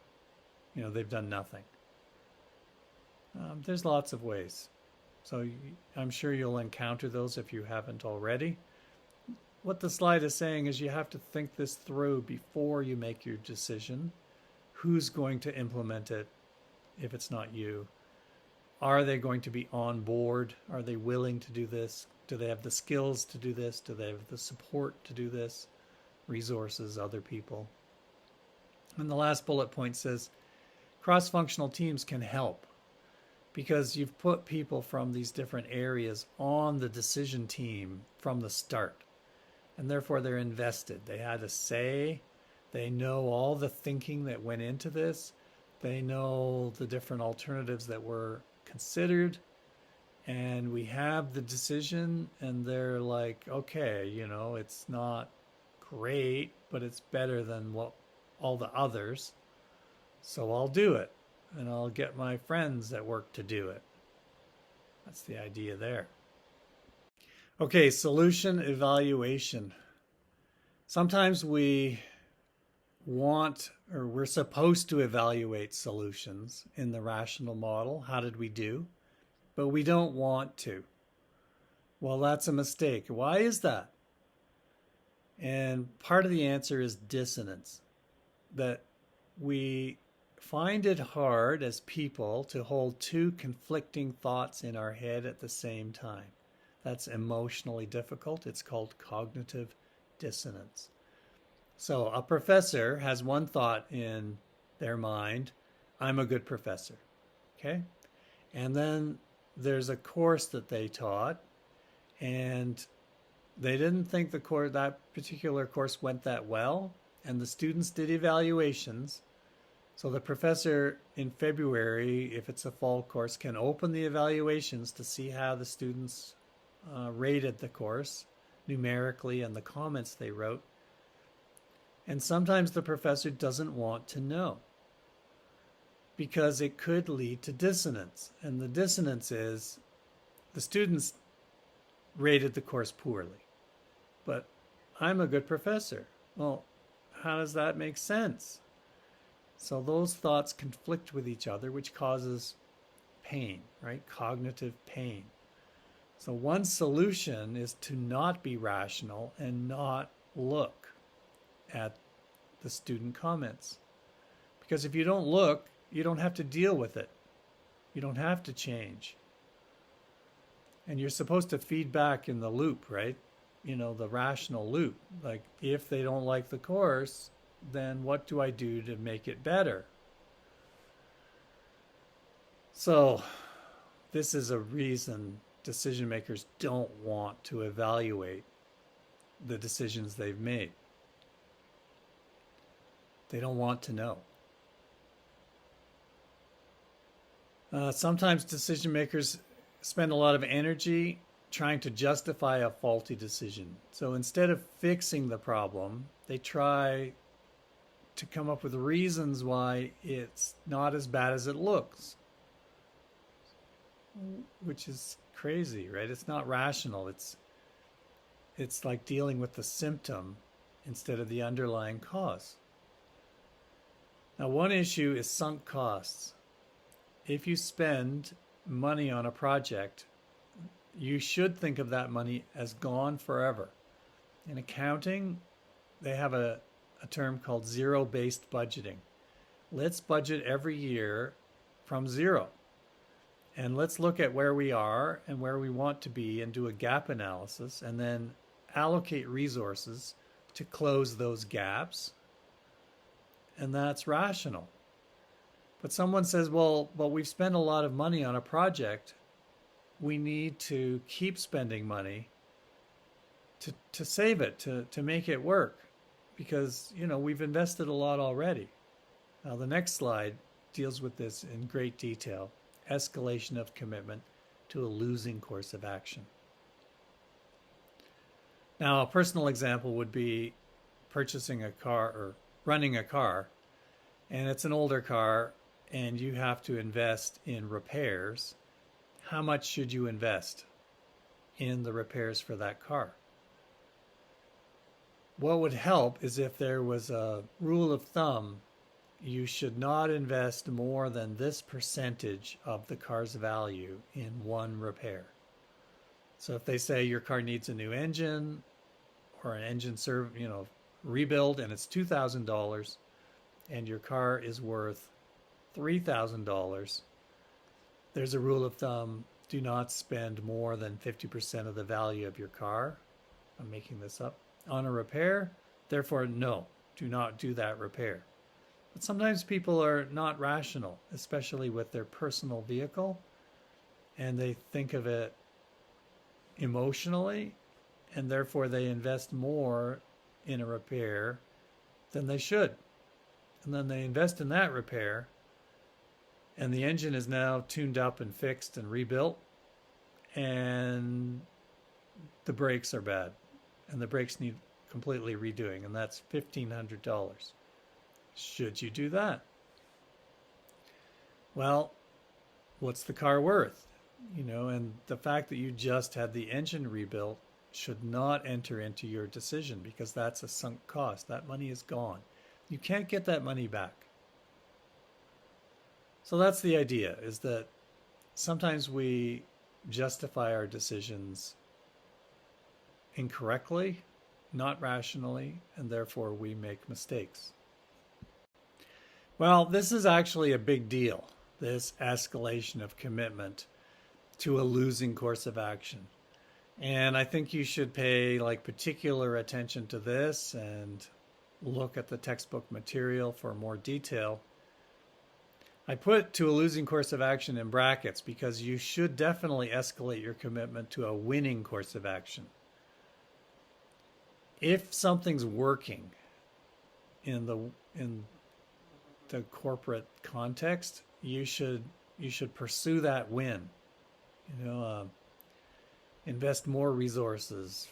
A: They've done nothing. There's lots of ways. So I'm sure you'll encounter those if you haven't already. What the slide is saying is you have to think this through before you make your decision. Who's going to implement it if it's not you? Are they going to be on board? Are they willing to do this? Do they have the skills to do this? Do they have the support to do this? Resources, other people. And the last bullet point says cross-functional teams can help because you've put people from these different areas on the decision team from the start. And therefore they're invested. They had a say. They know all the thinking that went into this. They know the different alternatives that were considered, and we have the decision, and they're like, okay, it's not great, but it's better than what all the others. So I'll do it, and I'll get my friends at work to do it. That's the idea there. Okay, solution evaluation. Sometimes we want, or we're supposed to evaluate solutions in the rational model. How did we do? But we don't want to. Well, that's a mistake. Why is that? And part of the answer is dissonance. That we find it hard as people to hold two conflicting thoughts in our head at the same time. That's emotionally difficult. It's called cognitive dissonance. So a professor has one thought in their mind, I'm a good professor, okay? And then there's a course that they taught, and they didn't think that particular course went that well, and the students did evaluations. So the professor in February, if it's a fall course, can open the evaluations to see how the students rated the course numerically and the comments they wrote. And sometimes the professor doesn't want to know because it could lead to dissonance. And the dissonance is the students rated the course poorly, but I'm a good professor. Well, how does that make sense? So those thoughts conflict with each other, which causes pain, right? Cognitive pain. So one solution is to not be rational and not look at the student comments. Because if you don't look, you don't have to deal with it. You don't have to change. And you're supposed to feed back in the loop, right? The rational loop. Like, if they don't like the course, then what do I do to make it better? So this is a reason decision makers don't want to evaluate the decisions they've made. They don't want to know. Sometimes decision makers spend a lot of energy trying to justify a faulty decision. So instead of fixing the problem, they try to come up with reasons why it's not as bad as it looks, which is crazy, right? It's not rational. It's like dealing with the symptom instead of the underlying cause. Now, one issue is sunk costs. If you spend money on a project, you should think of that money as gone forever. In accounting, they have a term called zero-based budgeting. Let's budget every year from zero. And let's look at where we are and where we want to be and do a gap analysis and then allocate resources to close those gaps. And that's rational. But someone says, well, but we've spent a lot of money on a project. We need to keep spending money to save it, to make it work. Because, we've invested a lot already. Now, the next slide deals with this in great detail. Escalation of commitment to a losing course of action. Now, a personal example would be purchasing a car or running a car, and it's an older car, and you have to invest in repairs. How much should you invest in the repairs for that car? What would help is if there was a rule of thumb. You should not invest more than this percentage of the car's value in one repair. So if they say your car needs a new engine or an engine rebuild and it's $2,000 and your car is worth $3,000, there's a rule of thumb, do not spend more than 50% of the value of your car, I'm making this up, on a repair. Therefore, no, do not do that repair. But sometimes people are not rational, especially with their personal vehicle, and they think of it emotionally, and therefore they invest more in a repair than they should. And then they invest in that repair, and the engine is now tuned up and fixed and rebuilt, and the brakes are bad, and the brakes need completely redoing, and that's $1,500. Should you do that? Well, what's the car worth? And the fact that you just had the engine rebuilt should not enter into your decision, because that's a sunk cost. That money is gone. You can't get that money back. So that's the idea, is that sometimes we justify our decisions incorrectly, not rationally, and therefore we make mistakes. Well, this is actually a big deal, this escalation of commitment to a losing course of action. And I think you should pay particular attention to this and look at the textbook material for more detail. I put to a losing course of action in brackets because you should definitely escalate your commitment to a winning course of action. If something's working in the corporate context, you should pursue that win. Invest more resources.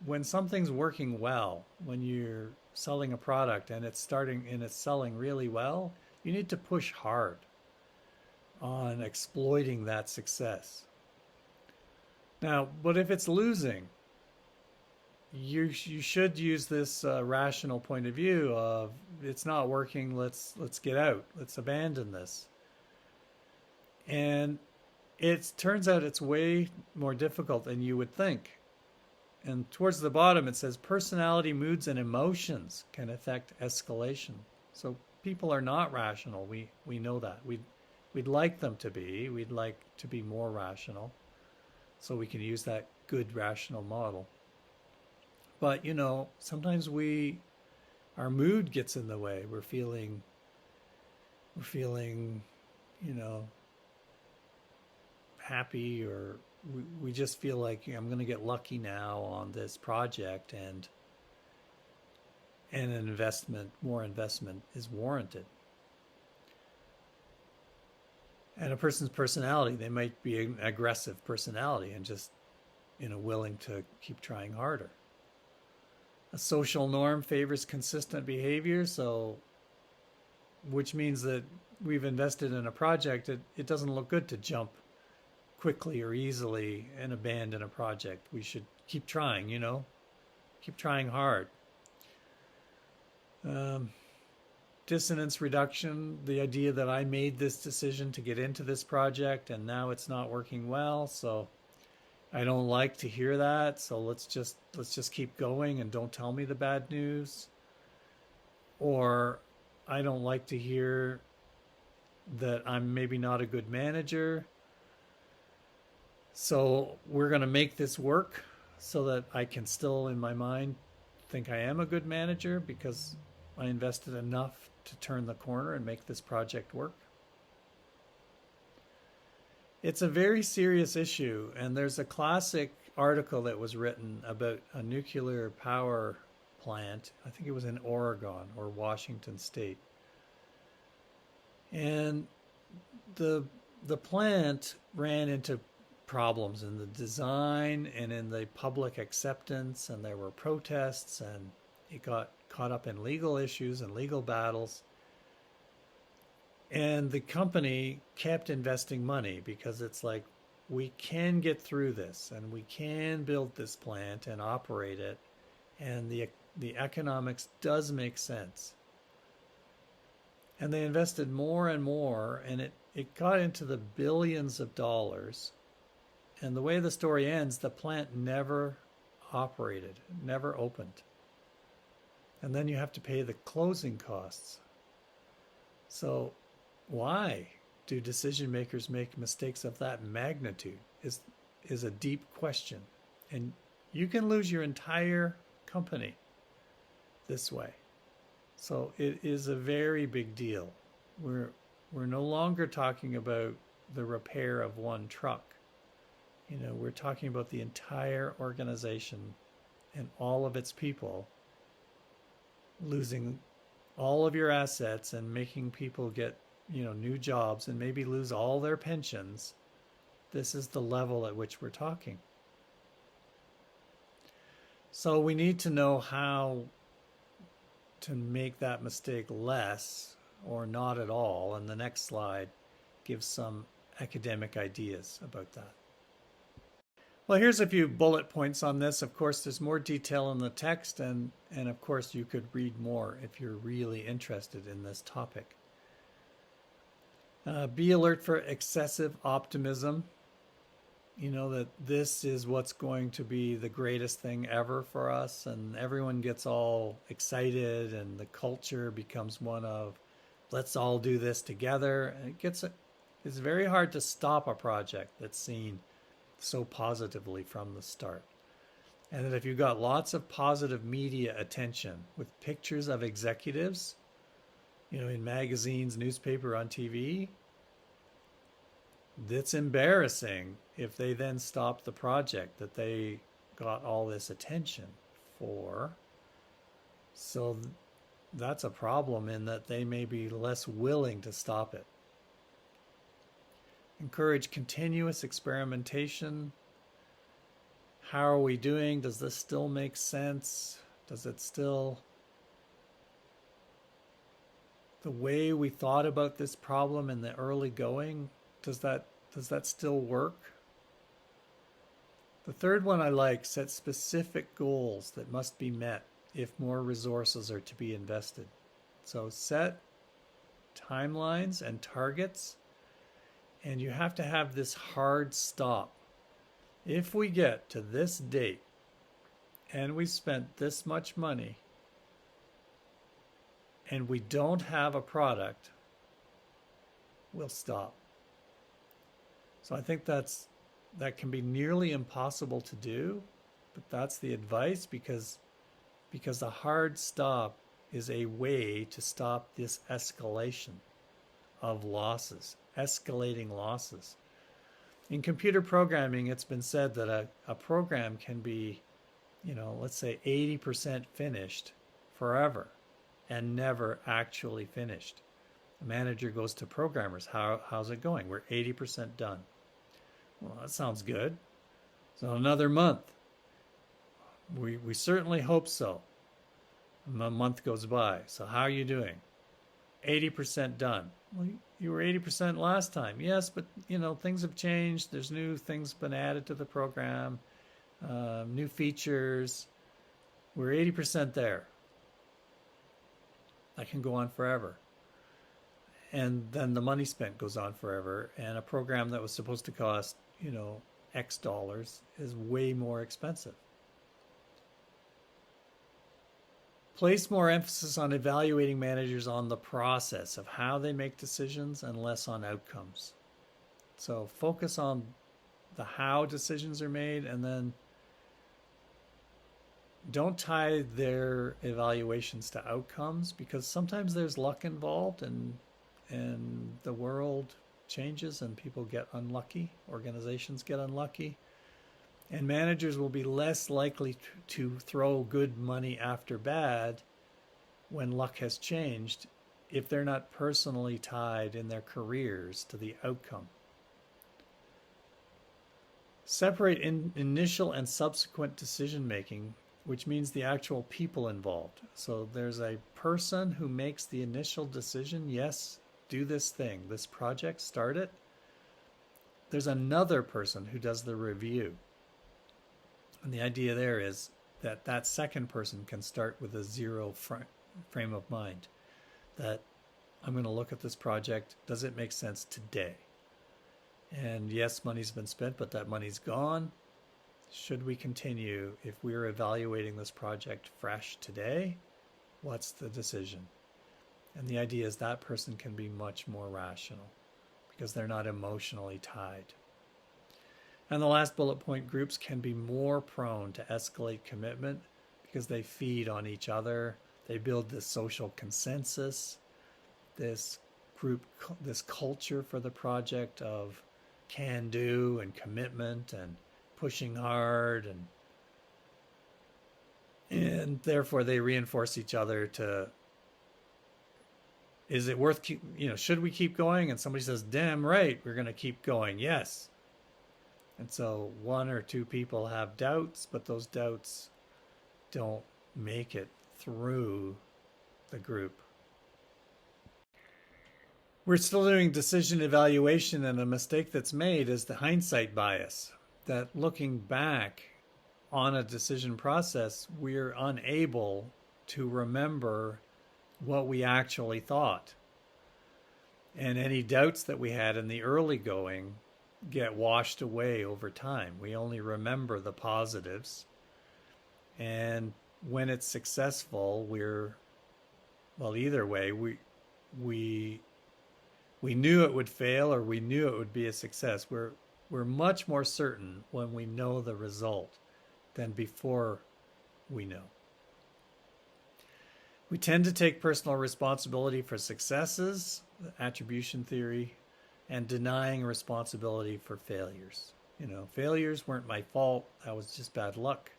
A: When something's working well, when you're selling a product and it's selling really well, you need to push hard on exploiting that success. Now, but if it's losing, you should use this rational point of view of, it's not working, let's get out, let's abandon this. And it turns out it's way more difficult than you would think. And towards the bottom it says personality, moods, and emotions can affect escalation. So people are not rational. We know that. We'd like them to be. We'd like to be more rational, so we can use that good rational model. But sometimes our mood gets in the way. We're feeling happy, or we just feel like I'm going to get lucky now on this project, and more investment is warranted. And a person's personality, they might be an aggressive personality and just willing to keep trying harder. A social norm favors consistent behavior, which means that we've invested in a project. It doesn't look good to jump quickly or easily and abandon a project. We should keep trying, keep trying hard. Dissonance reduction, the idea that I made this decision to get into this project and now it's not working well, so I don't like to hear that, so let's just keep going and don't tell me the bad news. Or I don't like to hear that I'm maybe not a good manager, so we're going to make this work so that I can still, in my mind, think I am a good manager because I invested enough to turn the corner and make this project work. It's a very serious issue, and there's a classic article that was written about a nuclear power plant. I think it was in Oregon or Washington State. And the plant ran into problems in the design and in the public acceptance, and there were protests, and it got caught up in legal issues and legal battles. And the company kept investing money because it's like, we can get through this and we can build this plant and operate it, and the economics does make sense. And they invested more and more, and it got into the billions of dollars. And the way the story ends, the plant never operated, never opened. And then you have to pay the closing costs. So why do decision makers make mistakes of that magnitude is a deep question. And you can lose your entire company this way. So it is a very big deal. We're no longer talking about the repair of one truck. We're talking about the entire organization and all of its people, losing all of your assets and making people get new jobs and maybe lose all their pensions, this is the level at which we're talking. So we need to know how to make that mistake less or not at all. And the next slide gives some academic ideas about that. Well, here's a few bullet points on this. Of course, there's more detail in the text, and of course, you could read more if you're really interested in this topic. Be alert for excessive optimism. That this is what's going to be the greatest thing ever for us, and everyone gets all excited, and the culture becomes one of, let's all do this together. And it's very hard to stop a project that's seen so positively from the start. And that if you've got lots of positive media attention with pictures of executives, in magazines, newspaper, on TV, it's embarrassing if they then stop the project that they got all this attention for. So that's a problem in that they may be less willing to stop it. Encourage continuous experimentation. How are we doing? Does this still make sense? Does it still... the way we thought about this problem in the early going, does that still work? The third one I like: set specific goals that must be met if more resources are to be invested. So set timelines and targets, and you have to have this hard stop. If we get to this date and we spent this much money and we don't have a product, we'll stop. So I think that can be nearly impossible to do, but that's the advice, because the hard stop is a way to stop this escalation of losses, escalating losses. In computer programming, it's been said that a program can be, let's say 80% finished forever and never actually finished. A manager goes to programmers, how's it going? We're 80% done. Well, that sounds good. So another month. We certainly hope so. A month goes by. So how are you doing? 80% done. Well, you were 80% last time. Yes, but things have changed. There's new things been added to the program, new features. We're 80% there. That can go on forever. And then the money spent goes on forever, and a program that was supposed to cost, X dollars is way more expensive. Place more emphasis on evaluating managers on the process of how they make decisions and less on outcomes. So focus on the how decisions are made, and then don't tie their evaluations to outcomes, because sometimes there's luck involved, and the world changes and people get unlucky, organizations get unlucky, and managers will be less likely to throw good money after bad when luck has changed if they're not personally tied in their careers to the outcome. Separate initial and subsequent decision making, which means the actual people involved. So there's a person who makes the initial decision, yes, do this thing, this project, start it. There's another person who does the review. And the idea there is that second person can start with a zero frame of mind. That I'm going to look at this project, does it make sense today? And yes, money's been spent, but that money's gone. Should we continue? If we're evaluating this project fresh today, what's the decision? And the idea is that person can be much more rational because they're not emotionally tied. And the last bullet point: groups can be more prone to escalate commitment because they feed on each other. They build this social consensus, this culture for the project of can do and commitment and pushing hard, and therefore they reinforce each other to Is it worth should we keep going? And somebody says, damn right, we're going to keep going. Yes. And so one or two people have doubts, but those doubts don't make it through the group. We're still doing decision evaluation, and a mistake that's made is the hindsight bias, that looking back on a decision process, we're unable to remember what we actually thought. And any doubts that we had in the early going get washed away over time. We only remember the positives. And when it's successful, either way, we knew it would fail or we knew it would be a success. We're much more certain when we know the result than before we know. We tend to take personal responsibility for successes, attribution theory, and denying responsibility for failures. Failures weren't my fault. That was just bad luck.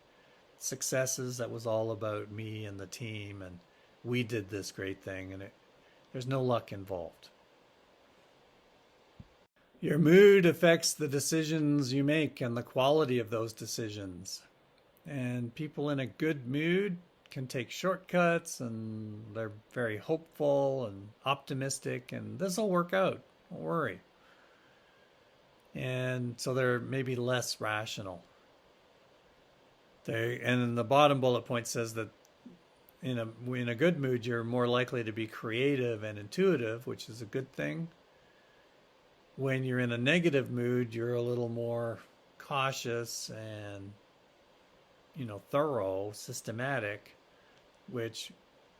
A: Successes, that was all about me and the team, and we did this great thing, and there's no luck involved. Your mood affects the decisions you make and the quality of those decisions. And people in a good mood can take shortcuts, and they're very hopeful and optimistic, and this will work out. Don't worry. And so they're maybe less rational. And the bottom bullet point says that in a good mood, you're more likely to be creative and intuitive, which is a good thing. When you're in a negative mood, you're a little more cautious and thorough, systematic, which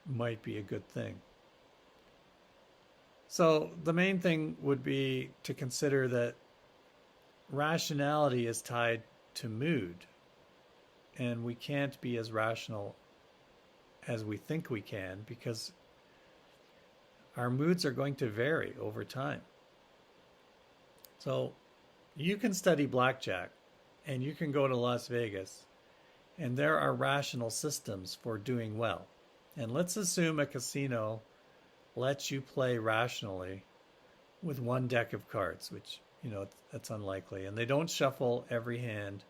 A: might be a good thing. So the main thing would be to consider that rationality is tied to mood, and we can't be as rational as we think we can because our moods are going to vary over time. So you can study blackjack and you can go to Las Vegas, and there are rational systems for doing well. And let's assume a casino lets you play rationally with one deck of cards, which, that's unlikely. And they don't shuffle every hand.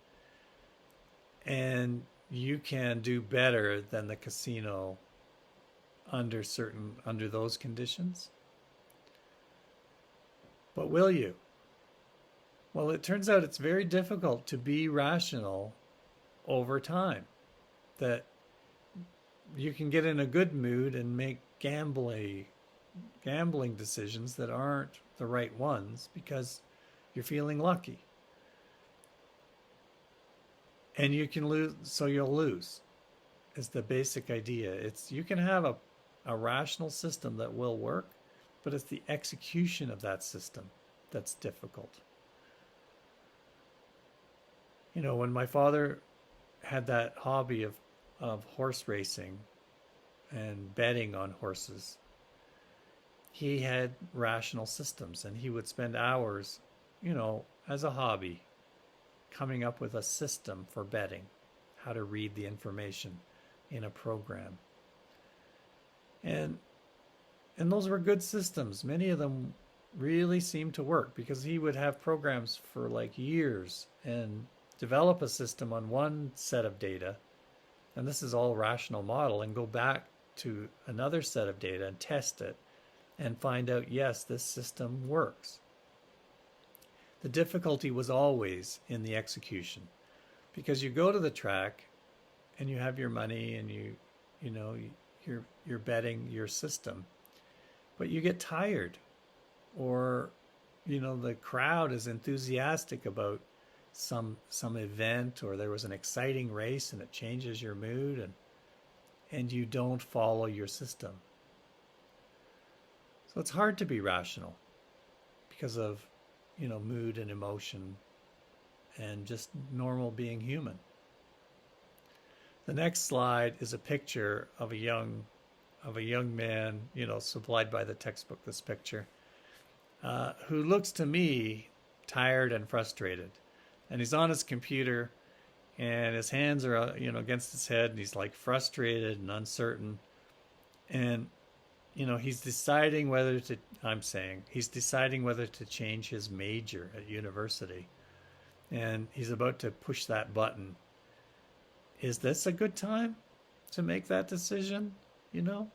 A: And you can do better than the casino under those conditions. But will you? Well, it turns out it's very difficult to be rational over time. That you can get in a good mood and make gambling decisions that aren't the right ones because you're feeling lucky. And you can lose, so you'll lose, is the basic idea. You can have a rational system that will work, but it's the execution of that system that's difficult. When my father had that hobby of horse racing and betting on horses, he had rational systems, and he would spend hours, as a hobby, coming up with a system for betting, how to read the information in a program. And those were good systems. Many of them really seemed to work because he would have programs for like years and develop a system on one set of data, and this is all rational model, and go back to another set of data and test it and find out, yes, this system works. The difficulty was always in the execution, because you go to the track and you have your money and you're betting your system, but you get tired, or the crowd is enthusiastic about some event, or there was an exciting race and it changes your mood, and you don't follow your system. So it's hard to be rational because of mood and emotion and just normal being human. The next slide is a picture of a young man, supplied by the textbook, this picture, who looks to me tired and frustrated. And he's on his computer, and his hands are, against his head, and he's like frustrated and uncertain. And, he's deciding whether to, I'm saying, he's deciding whether to change his major at university. And he's about to push that button. Is this a good time to make that decision? You know,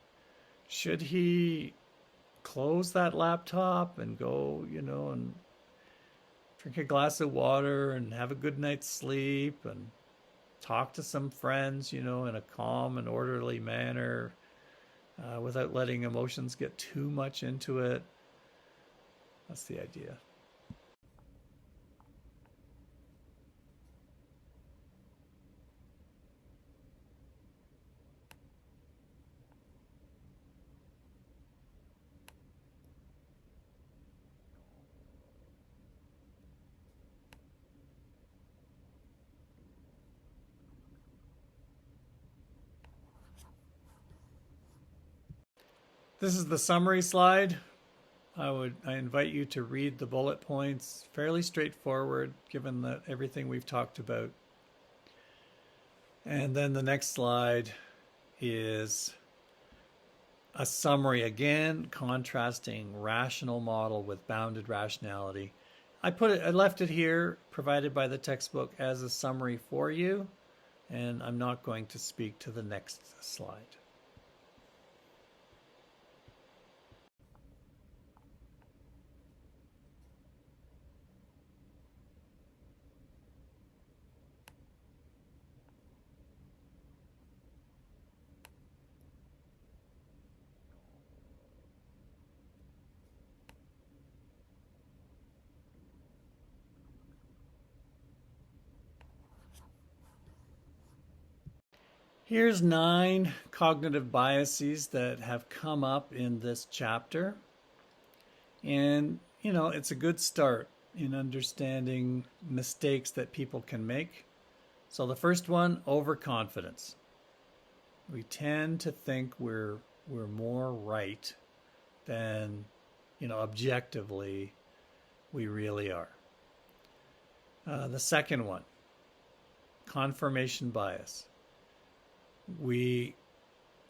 A: should he close that laptop and go, and drink a glass of water and have a good night's sleep and talk to some friends, in a calm and orderly manner, without letting emotions get too much into it? That's the idea. This is the summary slide. I invite you to read the bullet points. Fairly straightforward, given that everything we've talked about. And then the next slide is a summary again, contrasting rational model with bounded rationality. I left it here, provided by the textbook, as a summary for you, and I'm not going to speak to the next slide. Here's 9 cognitive biases that have come up in this chapter. And, it's a good start in understanding mistakes that people can make. So the first one, overconfidence. We tend to think we're more right than, objectively we really are. The second one, confirmation bias. We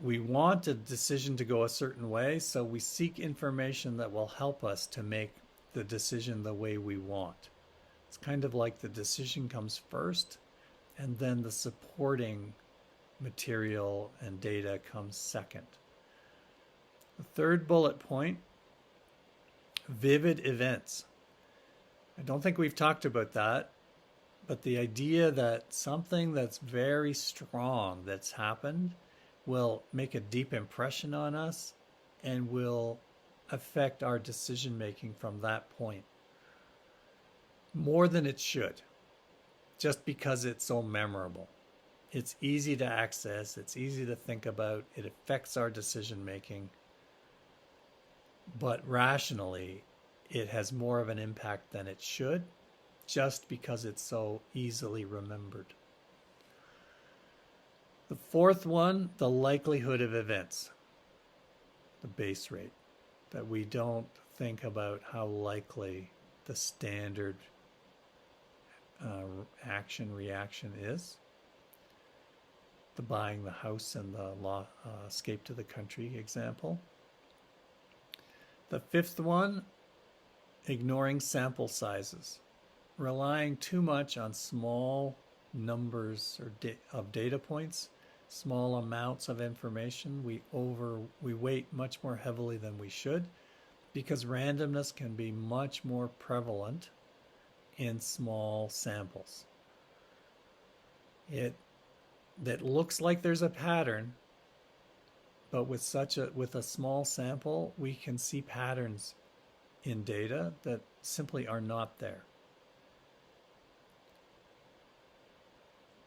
A: want a decision to go a certain way, so we seek information that will help us to make the decision the way we want. It's kind of like the decision comes first, and then the supporting material and data comes second. The third bullet point, vivid events. I don't think we've talked about that, but the idea that something that's very strong that's happened will make a deep impression on us and will affect our decision making from that point more than it should, just because it's so memorable. It's easy to access, it's easy to think about, it affects our decision making, but rationally it has more of an impact than it should, just because it's so easily remembered. The fourth one, the likelihood of events, the base rate, that we don't think about how likely the standard action-reaction is. The buying the house and the escape to the country example. The fifth one, ignoring sample sizes. Relying too much on small numbers of data points, small amounts of information. We weight much more heavily than we should, because randomness can be much more prevalent in small samples. That looks like there's a pattern, but with a small sample, we can see patterns in data that simply are not there.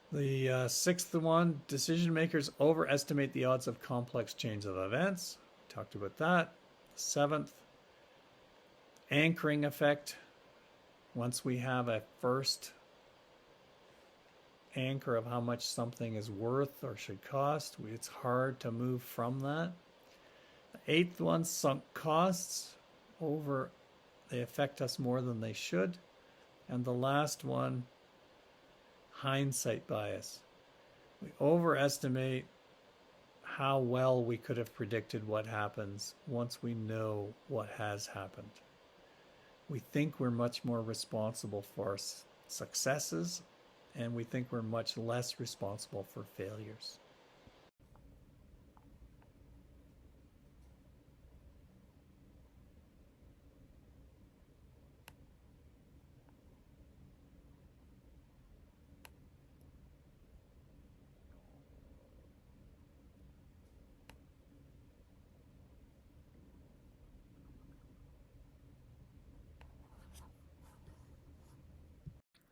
A: The sixth one, decision makers overestimate the odds of complex chains of events. Talked about that. Seventh, anchoring effect. Once we have a first anchor of how much something is worth or should cost, it's hard to move from that. The eighth one, sunk costs. They affect us more than they should. And the last one, hindsight bias. We overestimate how well we could have predicted what happens once we know what has happened. We think we're much more responsible for successes, and we think we're much less responsible for failures.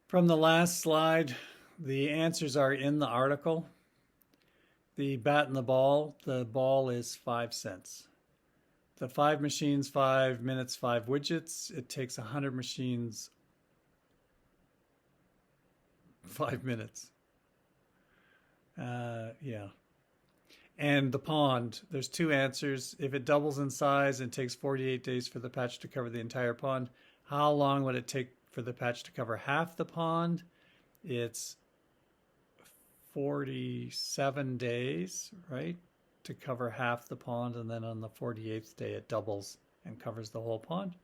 A: From the last slide, the answers are in the article. The bat and the ball is 5 cents. The 5 machines, 5 minutes, 5 widgets. It takes 100 machines, 5 minutes. Yeah. And the pond, there's 2 answers. If it doubles in size and takes 48 days for the patch to cover the entire pond, how long would it take for the patch to cover half the pond? It's 47 days, right, to cover half the pond, and then on the 48th day it doubles and covers the whole pond.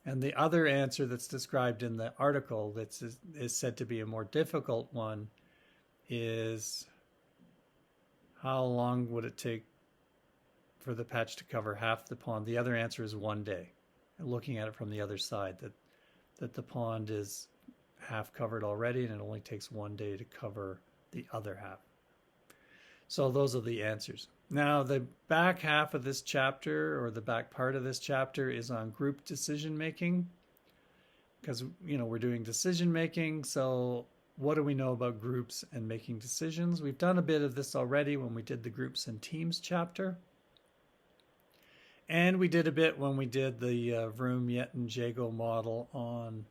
A: And the other answer that's described in the article that is said to be a more difficult one is how long would it take for the patch to cover half the pond? The other answer is 1 day. Looking at it from the other side, that the pond is half covered already and it only takes 1 day to cover the other half. So those are the answers. Now the back half of this chapter, or the back part of this chapter, is on group decision making, because we're doing decision making. So what do we know about groups and making decisions? We've done a bit of this already when we did the groups and teams chapter. And we did a bit when we did the Vroom, Yetton, Jago model on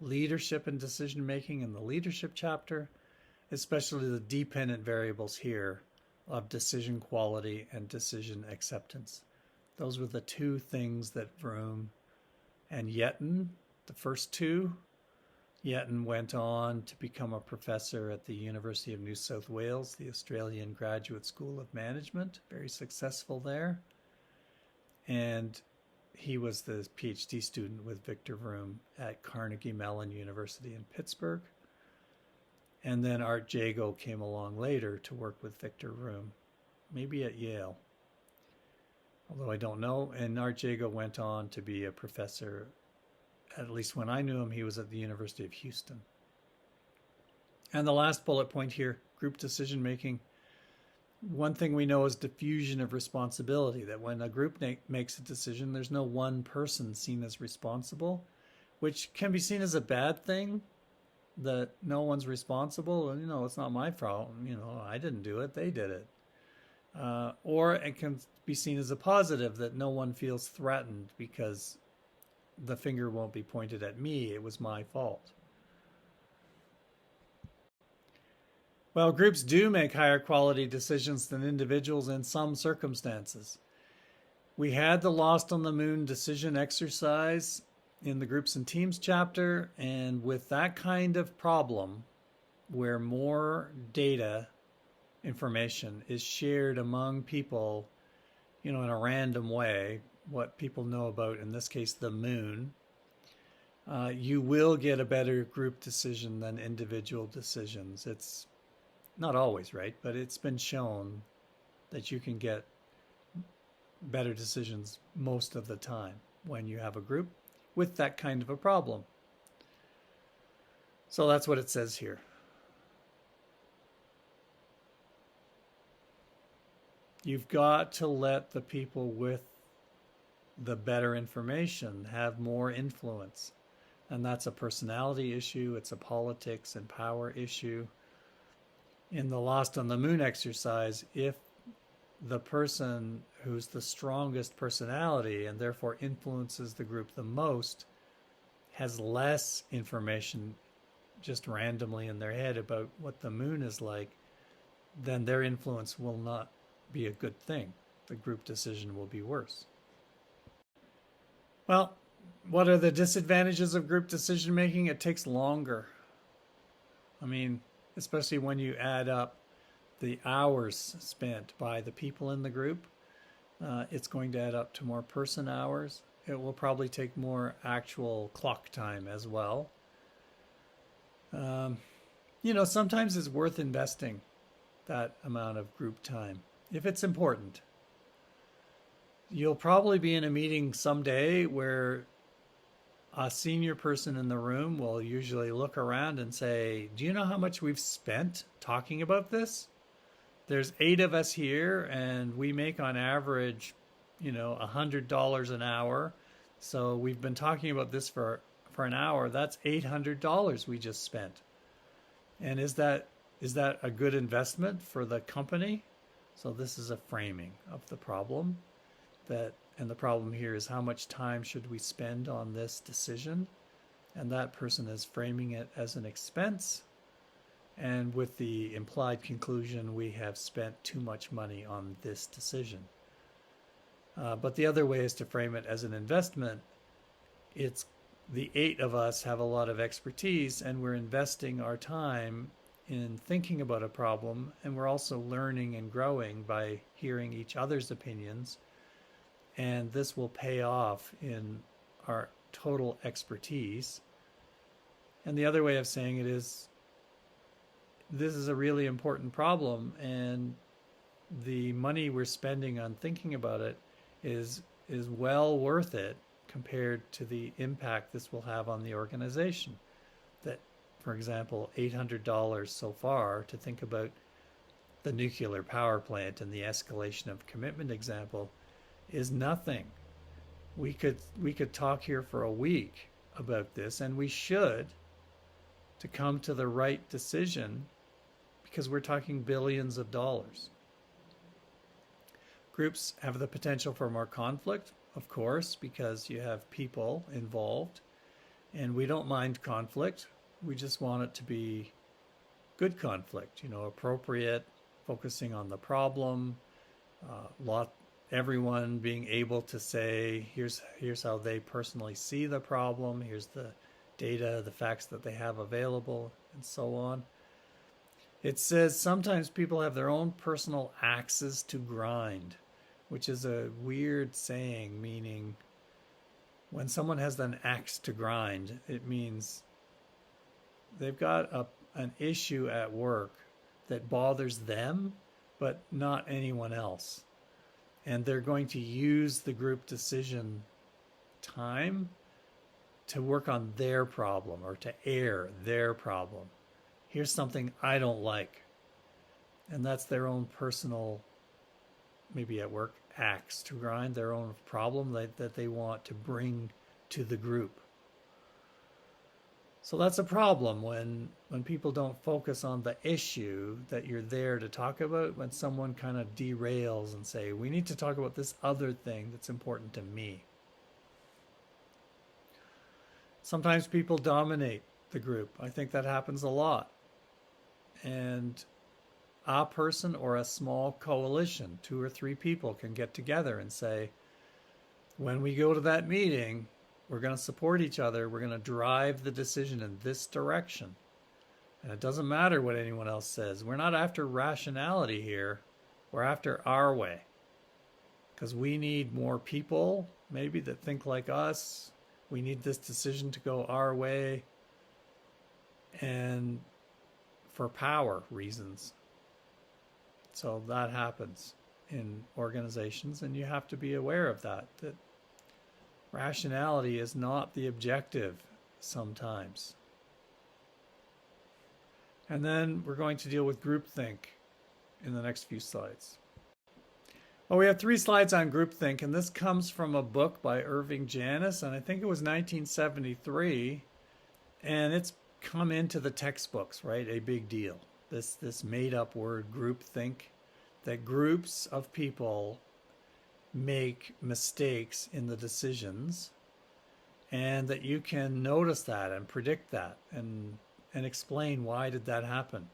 A: leadership and decision making in the leadership chapter, especially the dependent variables here of decision quality and decision acceptance. Those were the 2 things that Vroom and Yetton, the first 2. Yetton went on to become a professor at the University of New South Wales, the Australian Graduate School of Management, very successful there. And he was the PhD student with Victor Vroom at Carnegie Mellon University in Pittsburgh. And then Art Jago came along later to work with Victor Vroom, maybe at Yale, although I don't know. And Art Jago went on to be a professor, at least when I knew him, he was at the University of Houston. And the last bullet point here, group decision making. One thing we know is diffusion of responsibility, that when a group makes a decision, there's no one person seen as responsible, which can be seen as a bad thing, that no one's responsible. It's not my fault. I didn't do it. They did it. Or it can be seen as a positive, that no one feels threatened because the finger won't be pointed at me. It was my fault. Well, groups do make higher quality decisions than individuals in some circumstances. We had the Lost on the Moon decision exercise in the groups and teams chapter, and with that kind of problem, where more data information is shared among people, in a random way, what people know about, in this case, the moon, you will get a better group decision than individual decisions. It's not always, right? But it's been shown that you can get better decisions most of the time when you have a group with that kind of a problem. So that's what it says here. You've got to let the people with the better information have more influence. And that's a personality issue. It's a politics and power issue. In the Lost on the Moon exercise, if the person who's the strongest personality and therefore influences the group the most has less information just randomly in their head about what the moon is like, then their influence will not be a good thing. The group decision will be worse. Well, what are the disadvantages of group decision making? It takes longer. Especially when you add up the hours spent by the people in the group. It's going to add up to more person hours. It will probably take more actual clock time as well. Um, Sometimes it's worth investing that amount of group time if it's important. You'll probably be in a meeting someday where a senior person in the room will usually look around and say, "Do you know how much we've spent talking about this? There's 8 of us here, and we make on average, $100 an hour. So we've been talking about this for an hour. That's $800 we just spent. And is that a good investment for the company?" So this is a framing of the problem. And the problem here is, how much time should we spend on this decision? And that person is framing it as an expense. And with the implied conclusion, we have spent too much money on this decision. But the other way is to frame it as an investment. It's the 8 of us have a lot of expertise, and we're investing our time in thinking about a problem, and we're also learning and growing by hearing each other's opinions. And this will pay off in our total expertise. And the other way of saying it is, this is a really important problem, and the money we're spending on thinking about it is well worth it compared to the impact this will have on the organization. That, for example, $800 so far to think about the nuclear power plant and the escalation of commitment example is nothing. We could talk here for a week about this, and we should, to come to the right decision, because we're talking billions of dollars. Groups have the potential for more conflict, of course, because you have people involved, and we don't mind conflict. We just want it to be good conflict, appropriate, focusing on the problem, everyone being able to say, here's how they personally see the problem, here's the data, the facts that they have available, and so on. It says sometimes people have their own personal axes to grind, which is a weird saying, meaning when someone has an axe to grind, it means they've got an issue at work that bothers them, but not anyone else. And they're going to use the group decision time to work on their problem or to air their problem. Here's something I don't like. And that's their own personal, maybe at work, axe to grind, their own problem that they want to bring to the group. So that's a problem when people don't focus on the issue that you're there to talk about, when someone kind of derails and say, we need to talk about this other thing that's important to me. Sometimes people dominate the group. I think that happens a lot. And a person or a small coalition, 2 or 3 people, can get together and say, when we go to that meeting, we're going to support each other. We're going to drive the decision in this direction. And it doesn't matter what anyone else says. We're not after rationality here. We're after our way. Because we need more people, maybe, that think like us. We need this decision to go our way. And for power reasons. So that happens in organizations, and you have to be aware of that rationality is not the objective sometimes. And then we're going to deal with groupthink in the next few slides. Well, we have 3 slides on groupthink, and this comes from a book by Irving Janis, and I think it was 1973, and it's come into the textbooks, right? A big deal. This made-up word, groupthink, that groups of people make mistakes in the decisions, and that you can notice that and predict that and explain why did that happen.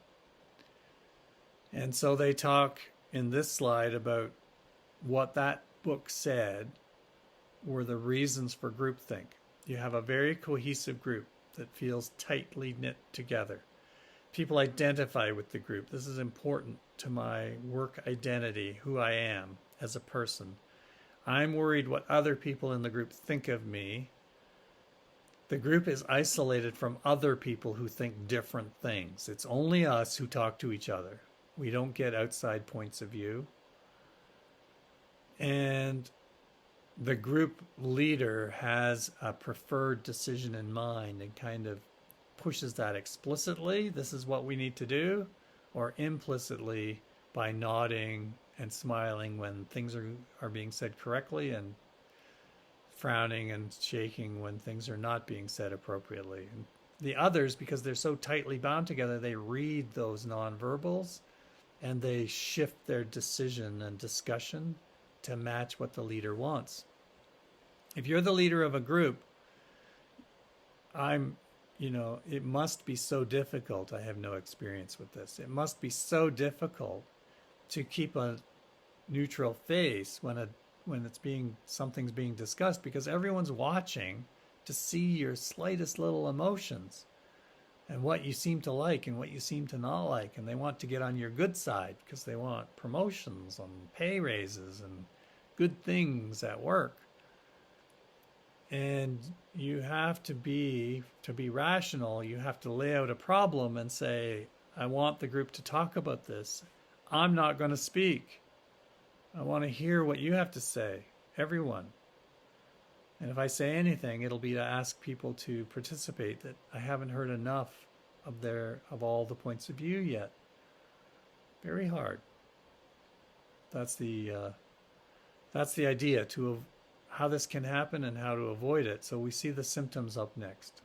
A: And so they talk in this slide about what that book said were the reasons for groupthink. You have a very cohesive group that feels tightly knit together. People identify with the group. This is important to my work identity, who I am as a person. I'm worried what other people in the group think of me. The group is isolated from other people who think different things. It's only us who talk to each other. We don't get outside points of view. And the group leader has a preferred decision in mind and kind of pushes that explicitly, this is what we need to do, or implicitly by nodding and smiling when things are being said correctly, and frowning and shaking when things are not being said appropriately. And the others, because they're so tightly bound together, they read those nonverbals and they shift their decision and discussion to match what the leader wants. If you're the leader of a group, it must be so difficult. I have no experience with this. It must be so difficult to keep a neutral face when something's being discussed, because everyone's watching to see your slightest little emotions and what you seem to like and what you seem to not like, and they want to get on your good side because they want promotions and pay raises and good things at work. And you have to be rational, you have to lay out a problem and say, I want the group to talk about this. I'm not going to speak. I want to hear what you have to say, everyone. And if I say anything, it'll be to ask people to participate, that I haven't heard enough of all the points of view yet. Very hard. That's the idea, how this can happen and how to avoid it. So we see the symptoms up next.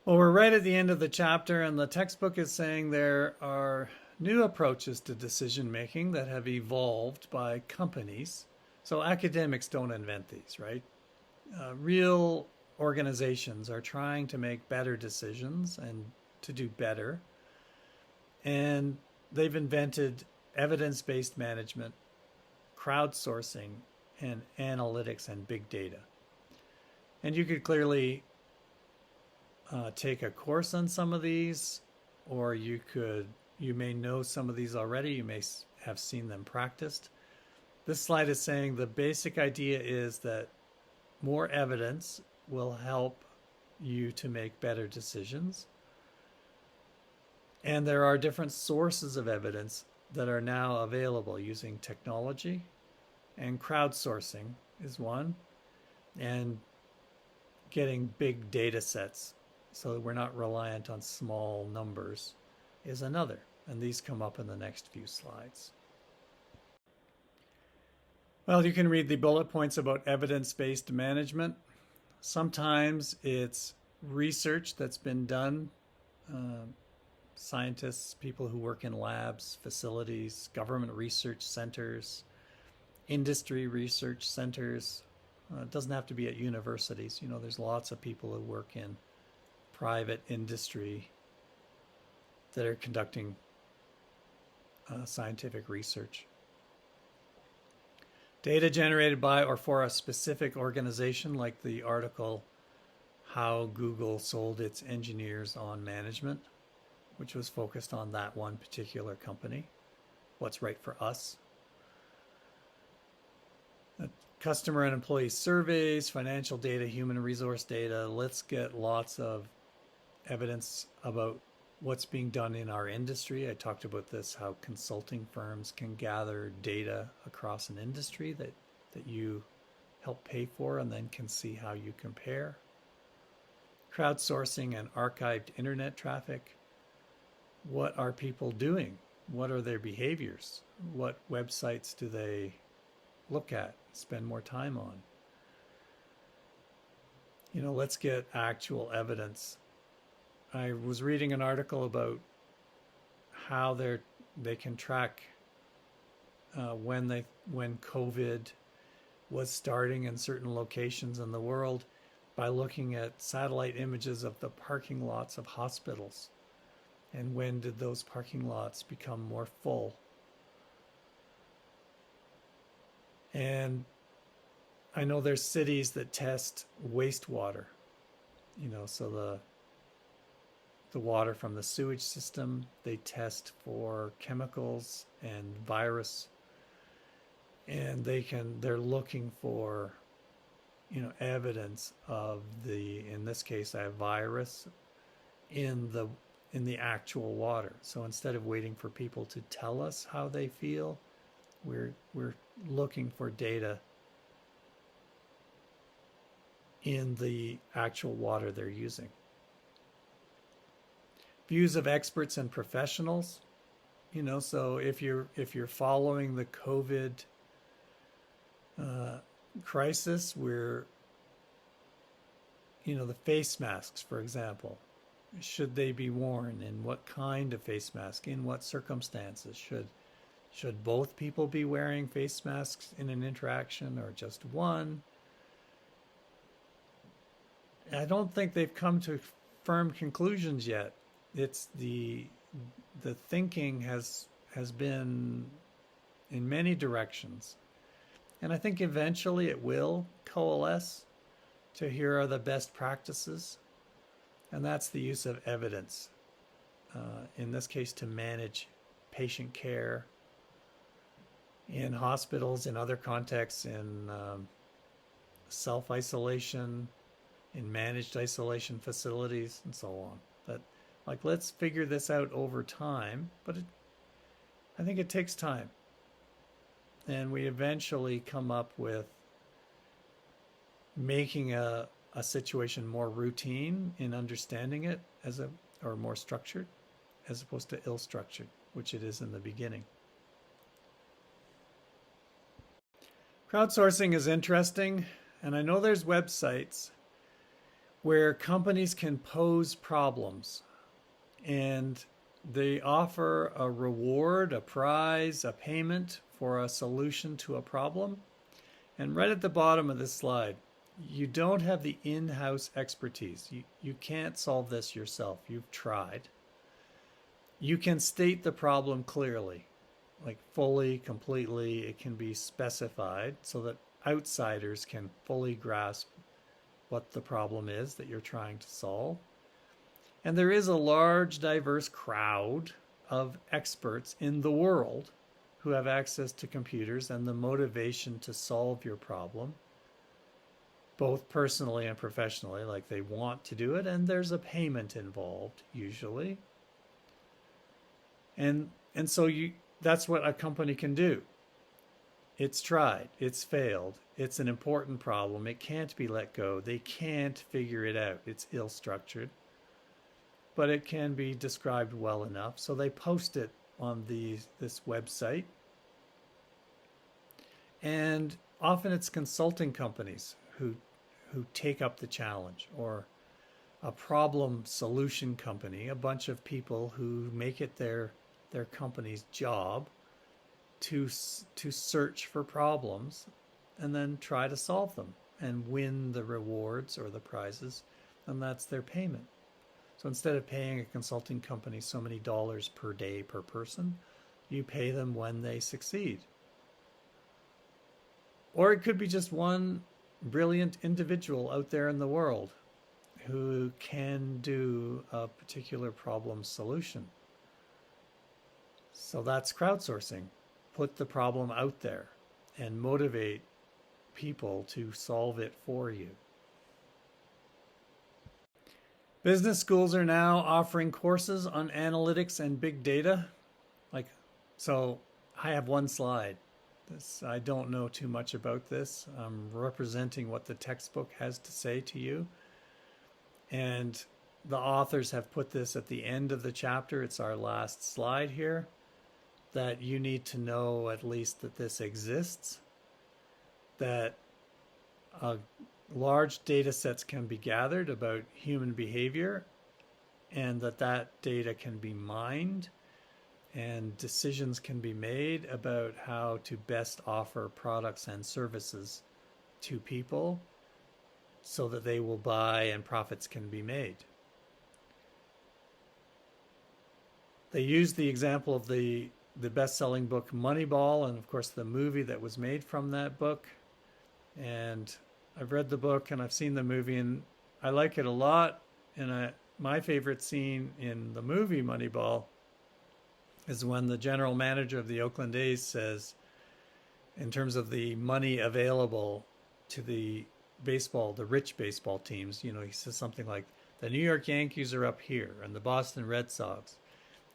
A: Well, we're right at the end of the chapter, and the textbook is saying there are new approaches to decision making that have evolved by companies. So academics don't invent these, right? Real organizations are trying to make better decisions and to do better. And they've invented evidence-based management, crowdsourcing, and analytics and big data. And you could clearly take a course on some of these, or you may know some of these already. You may have seen them practiced. This slide is saying the basic idea is that more evidence will help you to make better decisions. And there are different sources of evidence that are now available using technology, and crowdsourcing is one, and getting big data sets so that we're not reliant on small numbers is another. And these come up in the next few slides. Well, you can read the bullet points about evidence-based management. Sometimes it's research that's been done. Scientists, people who work in labs, facilities, government research centers, industry research centers. It doesn't have to be at universities. There's lots of people who work in private industry that are conducting scientific research. Data generated by or for a specific organization, like the article, How Google Sold Its Engineers on Management, which was focused on that one particular company, what's right for us. Customer and employee surveys, financial data, human resource data. Let's get lots of evidence about what's being done in our industry. I talked about this, how consulting firms can gather data across an industry that you help pay for and then can see how you compare. crowdsourcing and archived internet traffic. What are people doing? What are their behaviors? What websites do they look at, spend more time on? Let's get actual evidence. I was reading an article about how they can track when COVID was starting in certain locations in the world by looking at satellite images of the parking lots of hospitals. And when did those parking lots become more full? And I know there's cities that test wastewater, so the water from the sewage system, they test for chemicals and virus, and they're looking for evidence of in this case, a virus in the actual water. So instead of waiting for people to tell us how they feel, we're looking for data in the actual water they're using. Views of experts and professionals. So if you're following the COVID crisis, where the face masks, for example, should they be worn, and what kind of face mask, in what circumstances? Should both people be wearing face masks in an interaction, or just one? I don't think they've come to firm conclusions yet. It's the thinking has been in many directions, and I think eventually it will coalesce to here are the best practices, and that's the use of evidence. In this case, to manage patient care in hospitals, in other contexts, in self-isolation, in managed isolation facilities, and so on. But let's figure this out over time. But I think it takes time. And we eventually come up with making a situation more routine in understanding it or more structured, as opposed to ill-structured, which it is in the beginning. Crowdsourcing is interesting, and I know there's websites where companies can pose problems, and they offer a reward, a prize, a payment for a solution to a problem. And right at the bottom of this slide, you don't have the in-house expertise. You can't solve this yourself. You've tried. You can state the problem clearly, fully, completely. It can be specified so that outsiders can fully grasp what the problem is that you're trying to solve. And there is a large, diverse crowd of experts in the world who have access to computers and the motivation to solve your problem, both personally and professionally, they want to do it, and there's a payment involved, usually. And so that's what a company can do. It's tried, it's failed, it's an important problem, it can't be let go, they can't figure it out, it's ill-structured, but it can be described well enough, so they post it on this website. And often it's consulting companies who take up the challenge, or a problem solution company, a bunch of people who make it their company's job to search for problems and then try to solve them and win the rewards or the prizes, and that's their payment. So instead of paying a consulting company so many dollars per day per person, you pay them when they succeed. Or it could be just one brilliant individual out there in the world who can do a particular problem solution. So that's crowdsourcing. Put the problem out there and motivate people to solve it for you. Business schools are now offering courses on analytics and big data. So I have one slide. I don't know too much about this. I'm representing what the textbook has to say to you. And the authors have put this at the end of the chapter. It's our last slide here, that you need to know at least that this exists, that large data sets can be gathered about human behavior, and that data can be mined and decisions can be made about how to best offer products and services to people so that they will buy and profits can be made. They use the example of the best-selling book Moneyball, and of course the movie that was made from that book. And I've read the book and I've seen the movie, and I like it a lot. And my favorite scene in the movie Moneyball is when the general manager of the Oakland A's says, in terms of the money available to the rich baseball teams, he says something like, the New York Yankees are up here and the Boston Red Sox,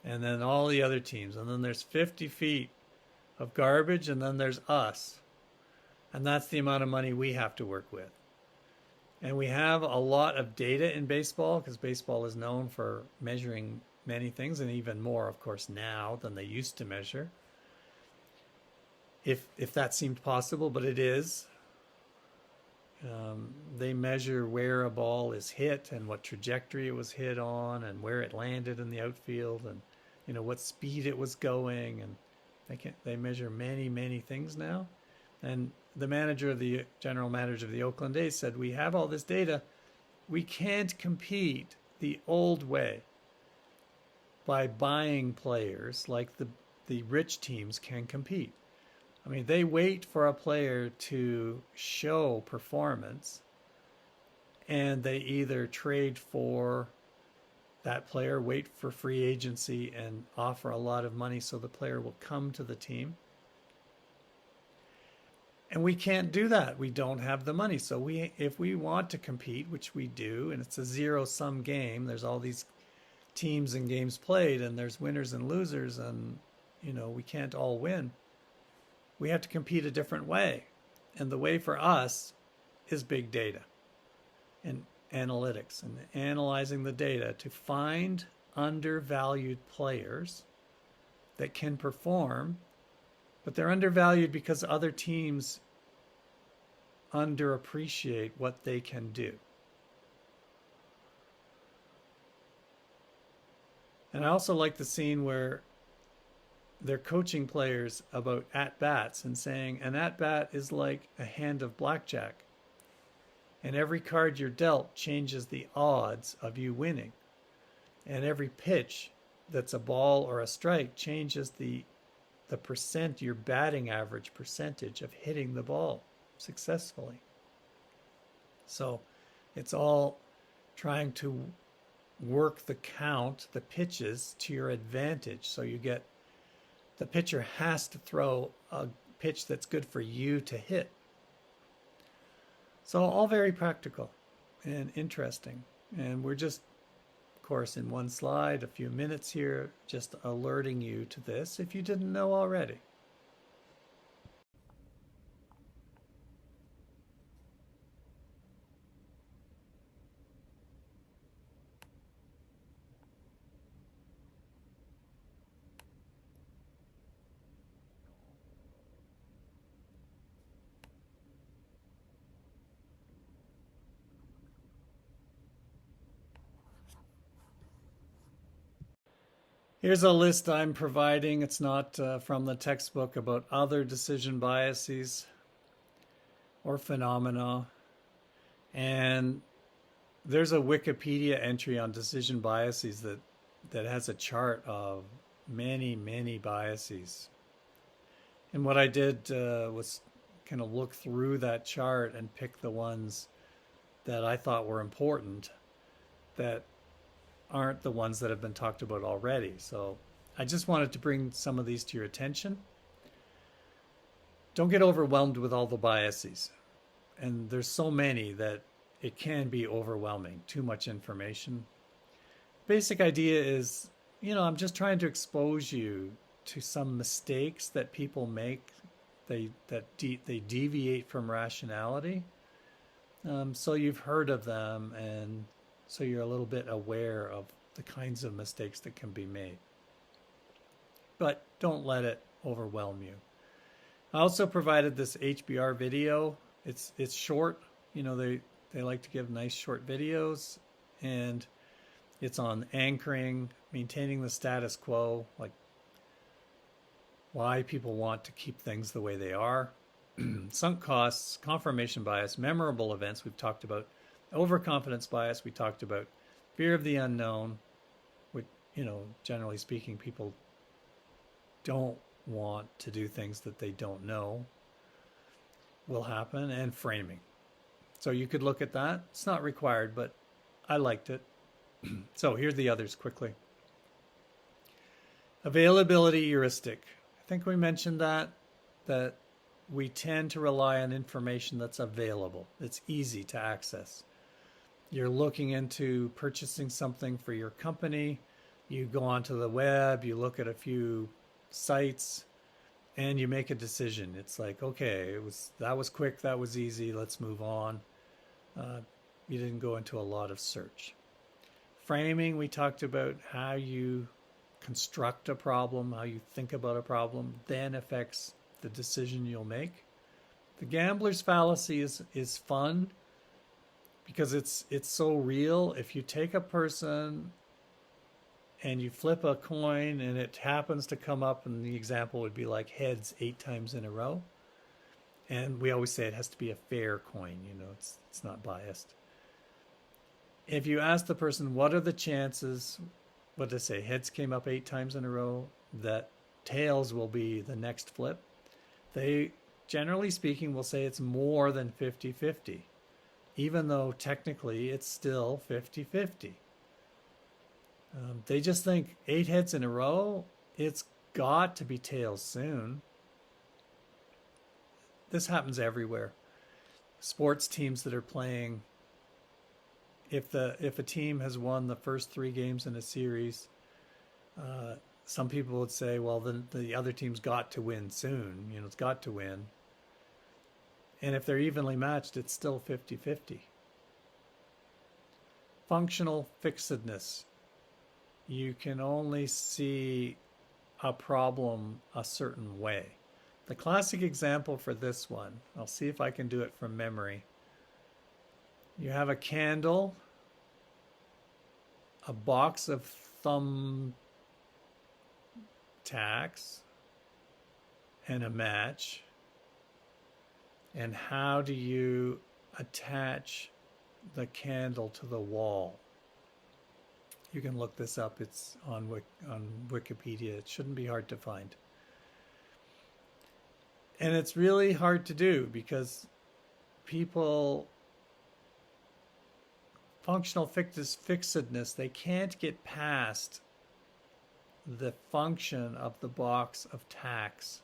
A: and then all the other teams, and then there's 50 feet of garbage, and then there's us. And that's the amount of money we have to work with. And we have a lot of data in baseball, because baseball is known for measuring many things, and even more, of course, now than they used to measure. If that seemed possible, but it is. They measure where a ball is hit and what trajectory it was hit on and where it landed in the outfield and what speed it was going, and they measure many things now. And the general manager of the Oakland A's said, we have all this data, we can't compete the old way by buying players like the rich teams can compete. I mean, they wait for a player to show performance, and they either trade for that player, wait for free agency, and offer a lot of money so the player will come to the team. And we can't do that. We don't have the money. So if we want to compete, which we do, and it's a zero-sum game, there's all these teams and games played, and there's winners and losers, and we can't all win. We have to compete a different way. And the way for us is big data and analytics and analyzing the data to find undervalued players that can perform, but they're undervalued because other teams underappreciate what they can do. And I also like the scene where they're coaching players about at-bats and saying an at-bat is like a hand of blackjack. And every card you're dealt changes the odds of you winning. And every pitch that's a ball or a strike changes the percent, your batting average percentage of hitting the ball successfully. So it's all trying to work the count, the pitches, to your advantage. So the pitcher has to throw a pitch that's good for you to hit. So all very practical and interesting. And we're just, of course, in one slide, a few minutes here, just alerting you to this if you didn't know already. Here's a list I'm providing. It's not from the textbook, about other decision biases or phenomena. And there's a Wikipedia entry on decision biases that has a chart of many biases. And what I did was kind of look through that chart and pick the ones that I thought were important that aren't the ones that have been talked about already. So I just wanted to bring some of these to your attention. Don't get overwhelmed with all the biases. And there's so many that it can be overwhelming, too much information. Basic idea is, I'm just trying to expose you to some mistakes that people make. They deviate from rationality. So you've heard of them, and so you're a little bit aware of the kinds of mistakes that can be made. But don't let it overwhelm you. I also provided this HBR video. It's short. You know, they like to give nice short videos, and it's on anchoring, maintaining the status quo, like why people want to keep things the way they are. Sunk costs, confirmation bias, memorable events we've talked about, overconfidence bias we talked about, fear of the unknown, which, you know, generally speaking, people don't want to do things that they don't know will happen, and framing. So you could look at that. It's not required, but I liked it. So here's the others quickly. Availability heuristic. I think we mentioned that we tend to rely on information that's available. It's easy to access. You're looking into purchasing something for your company. You go onto the web, you look at a few sites, and you make a decision. It's like, okay, that was quick, that was easy, let's move on. You didn't go into a lot of search. Framing, we talked about how you construct a problem, how you think about a problem, then affects the decision you'll make. The gambler's fallacy is fun because it's so real. If you take a person and you flip a coin and it happens to come up, and the example would be like heads 8 times in a row, and we always say it has to be a fair coin, you know, it's not biased. If you ask the person, what are the chances, what did I say, heads came up 8 times in a row, that tails will be the next flip, they, generally speaking, will say it's more than 50-50, even though technically it's still 50-50. They just think 8 heads in a row, it's got to be tails soon. This happens everywhere. Sports teams that are playing, if a team has won the first 3 games in a series, some people would say, well, the other team's got to win soon. You know, it's got to win. And if they're evenly matched, it's still 50-50. Functional fixedness. You can only see a problem a certain way. The classic example for this one, I'll see if I can do it from memory. You have a candle, a box of thumbtacks, and a match. And how do you attach the candle to the wall? You can look this up. It's on Wikipedia. It shouldn't be hard to find. And it's really hard to do because people, functional fixedness, they can't get past the function of the box of tacks.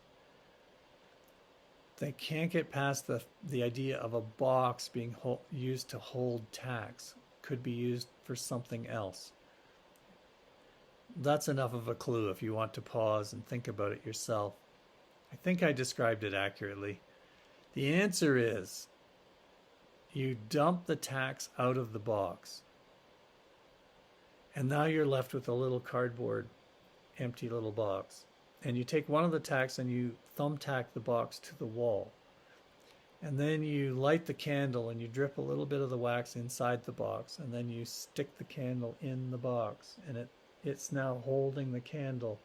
A: They can't get past the idea of a box being used to hold tacks. Could be used for something else. That's enough of a clue if you want to pause and think about it yourself. I think I described it accurately. The answer is you dump the tacks out of the box. And now you're left with a little cardboard, empty little box. And you take one of the tacks and you thumbtack the box to the wall. And then you light the candle and you drip a little bit of the wax inside the box. And then you stick the candle in the box. And it's now holding the candle,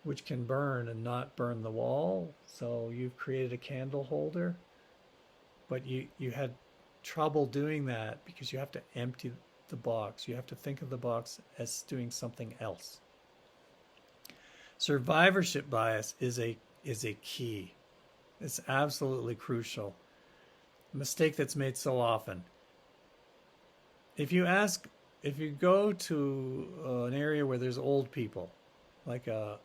A: which can burn and not burn the wall. So you've created a candle holder. But you had trouble doing that because you have to empty the box. You have to think of the box as doing something else. Survivorship bias is a key. It's absolutely crucial. A mistake that's made so often. If you go to an area where there's old people, like a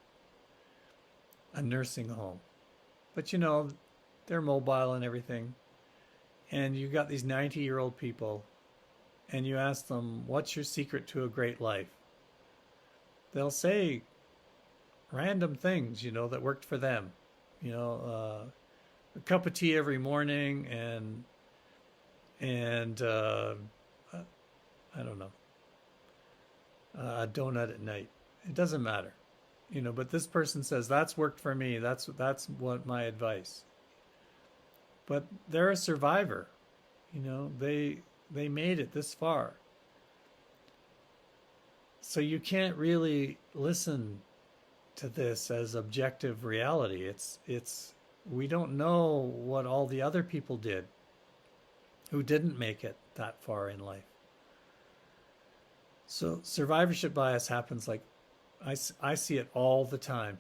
A: nursing home, but you know, they're mobile and everything, and you got these 90-year-old people, and you ask them, what's your secret to a great life? They'll say random things, you know, that worked for them. You know, a cup of tea every morning and a I don't know, a donut at night. It doesn't matter, but this person says that's worked for me. That's what my advice. But they're a survivor. They made it this far. So you can't really listen to this as objective reality. It's we don't know what all the other people did who didn't make it that far in life. So survivorship bias happens like I see it all the time,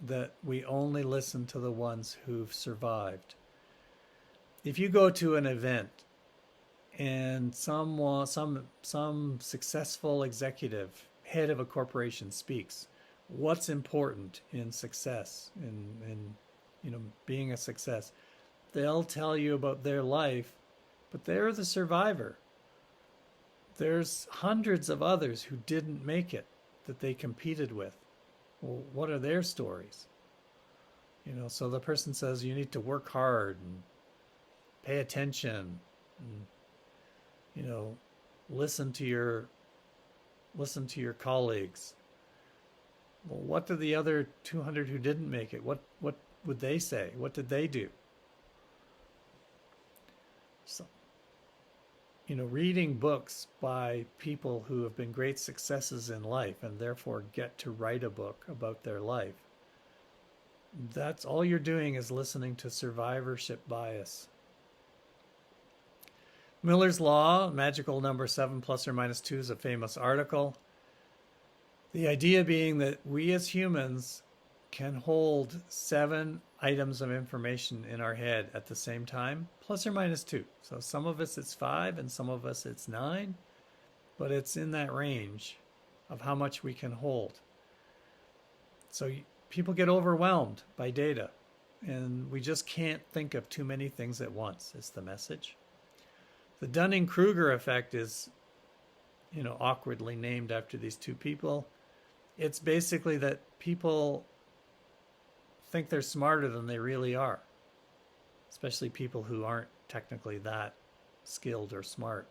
A: that we only listen to the ones who've survived. If you go to an event and some successful executive, head of a corporation speaks, what's important in success, in being a success, they'll tell you about their life, but they're the survivor. There's hundreds of others who didn't make it that they competed with. Well, what are their stories? So the person says you need to work hard and pay attention and listen to your colleagues. Well, what do the other 200 who didn't make it? What would they say? What did they do? So, reading books by people who have been great successes in life and therefore get to write a book about their life, that's all you're doing is listening to survivorship bias. Miller's Law, magical number 7 plus or minus 2 is a famous article. The idea being that we as humans can hold 7 items of information in our head at the same time, plus or minus 2. So some of us it's 5 and some of us it's 9, but it's in that range of how much we can hold. So people get overwhelmed by data, and we just can't think of too many things at once, is the message. The Dunning-Kruger effect is, awkwardly named after these two people. It's basically that people think they're smarter than they really are, especially people who aren't technically that skilled or smart.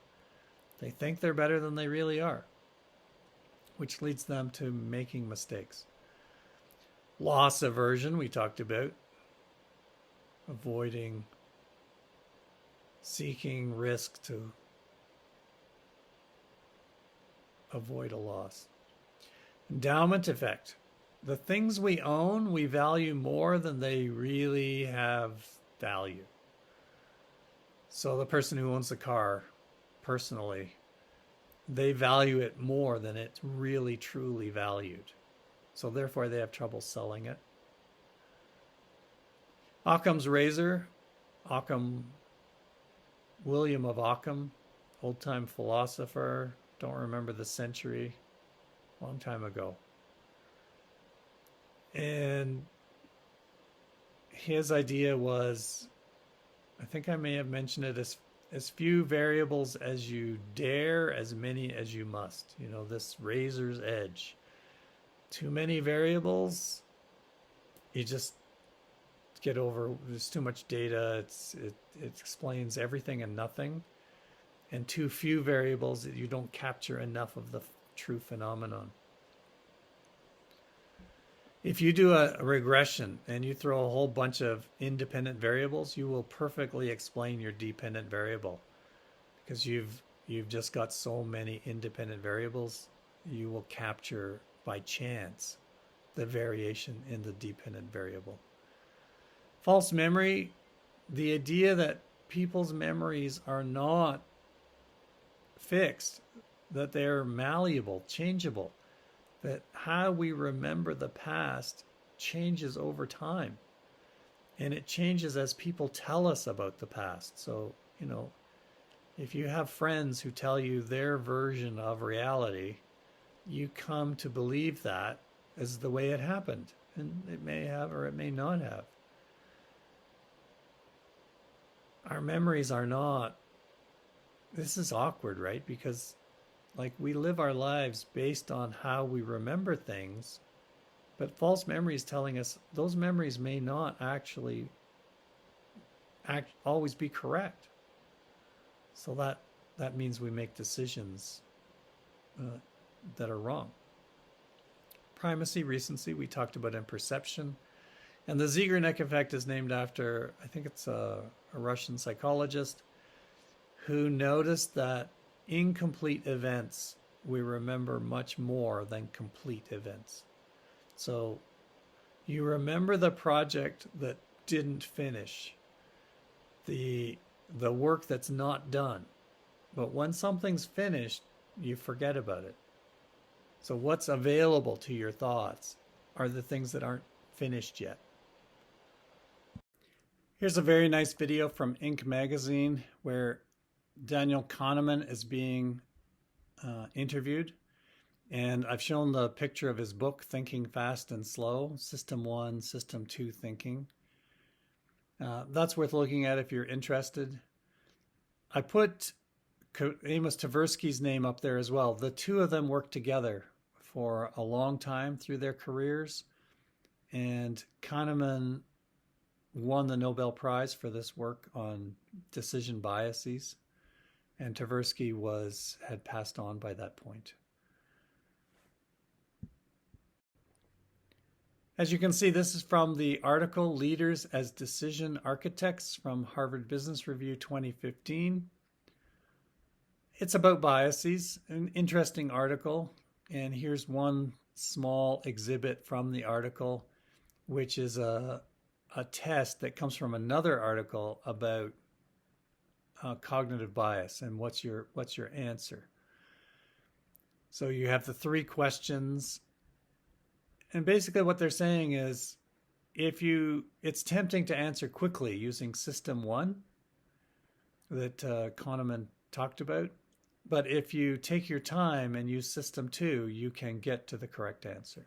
A: They think they're better than they really are, which leads them to making mistakes. Loss aversion, we talked about, seeking risk to avoid a loss. Endowment effect. The things we own, we value more than they really have value. So the person who owns the car, personally, they value it more than it's really truly valued. So therefore they have trouble selling it. Occam's razor. William of Ockham, old-time philosopher, don't remember the century, long time ago. And his idea was, I think I may have mentioned it, as few variables as you dare, as many as you must. This razor's edge. Too many variables, you just get over. There's too much data. It explains everything and nothing. And too few variables, that you don't capture enough of the true phenomenon. If you do a regression and you throw a whole bunch of independent variables, you will perfectly explain your dependent variable, because you've just got so many independent variables. You will capture by chance the variation in the dependent variable. False memory, the idea that people's memories are not fixed, that they're malleable, changeable, that how we remember the past changes over time. And it changes as people tell us about the past. So, if you have friends who tell you their version of reality, you come to believe that as the way it happened. And it may have or it may not have. Our memories are not. This is awkward, right? Because we live our lives based on how we remember things, but false memory is telling us those memories may not actually always be correct. So that means we make decisions that are wrong. Primacy, recency, we talked about in perception. And the Zeigarnik effect is named after, I think it's a Russian psychologist who noticed that incomplete events we remember much more than complete events. So you remember the project that didn't finish, the work that's not done. But when something's finished, you forget about it. So what's available to your thoughts are the things that aren't finished yet. Here's a very nice video from Inc. magazine where Daniel Kahneman is being interviewed. And I've shown the picture of his book, Thinking Fast and Slow, System 1, System 2 Thinking. That's worth looking at if you're interested. I put Amos Tversky's name up there as well. The two of them worked together for a long time through their careers. And Kahneman won the Nobel Prize for this work on decision biases. And Tversky had passed on by that point. As you can see, this is from the article Leaders as Decision Architects from Harvard Business Review 2015. It's about biases, an interesting article. And here's one small exhibit from the article, which is a test that comes from another article about cognitive bias and what's your answer. So you have the three questions. And basically what they're saying is it's tempting to answer quickly using System 1 that Kahneman talked about. But if you take your time and use System 2, you can get to the correct answer.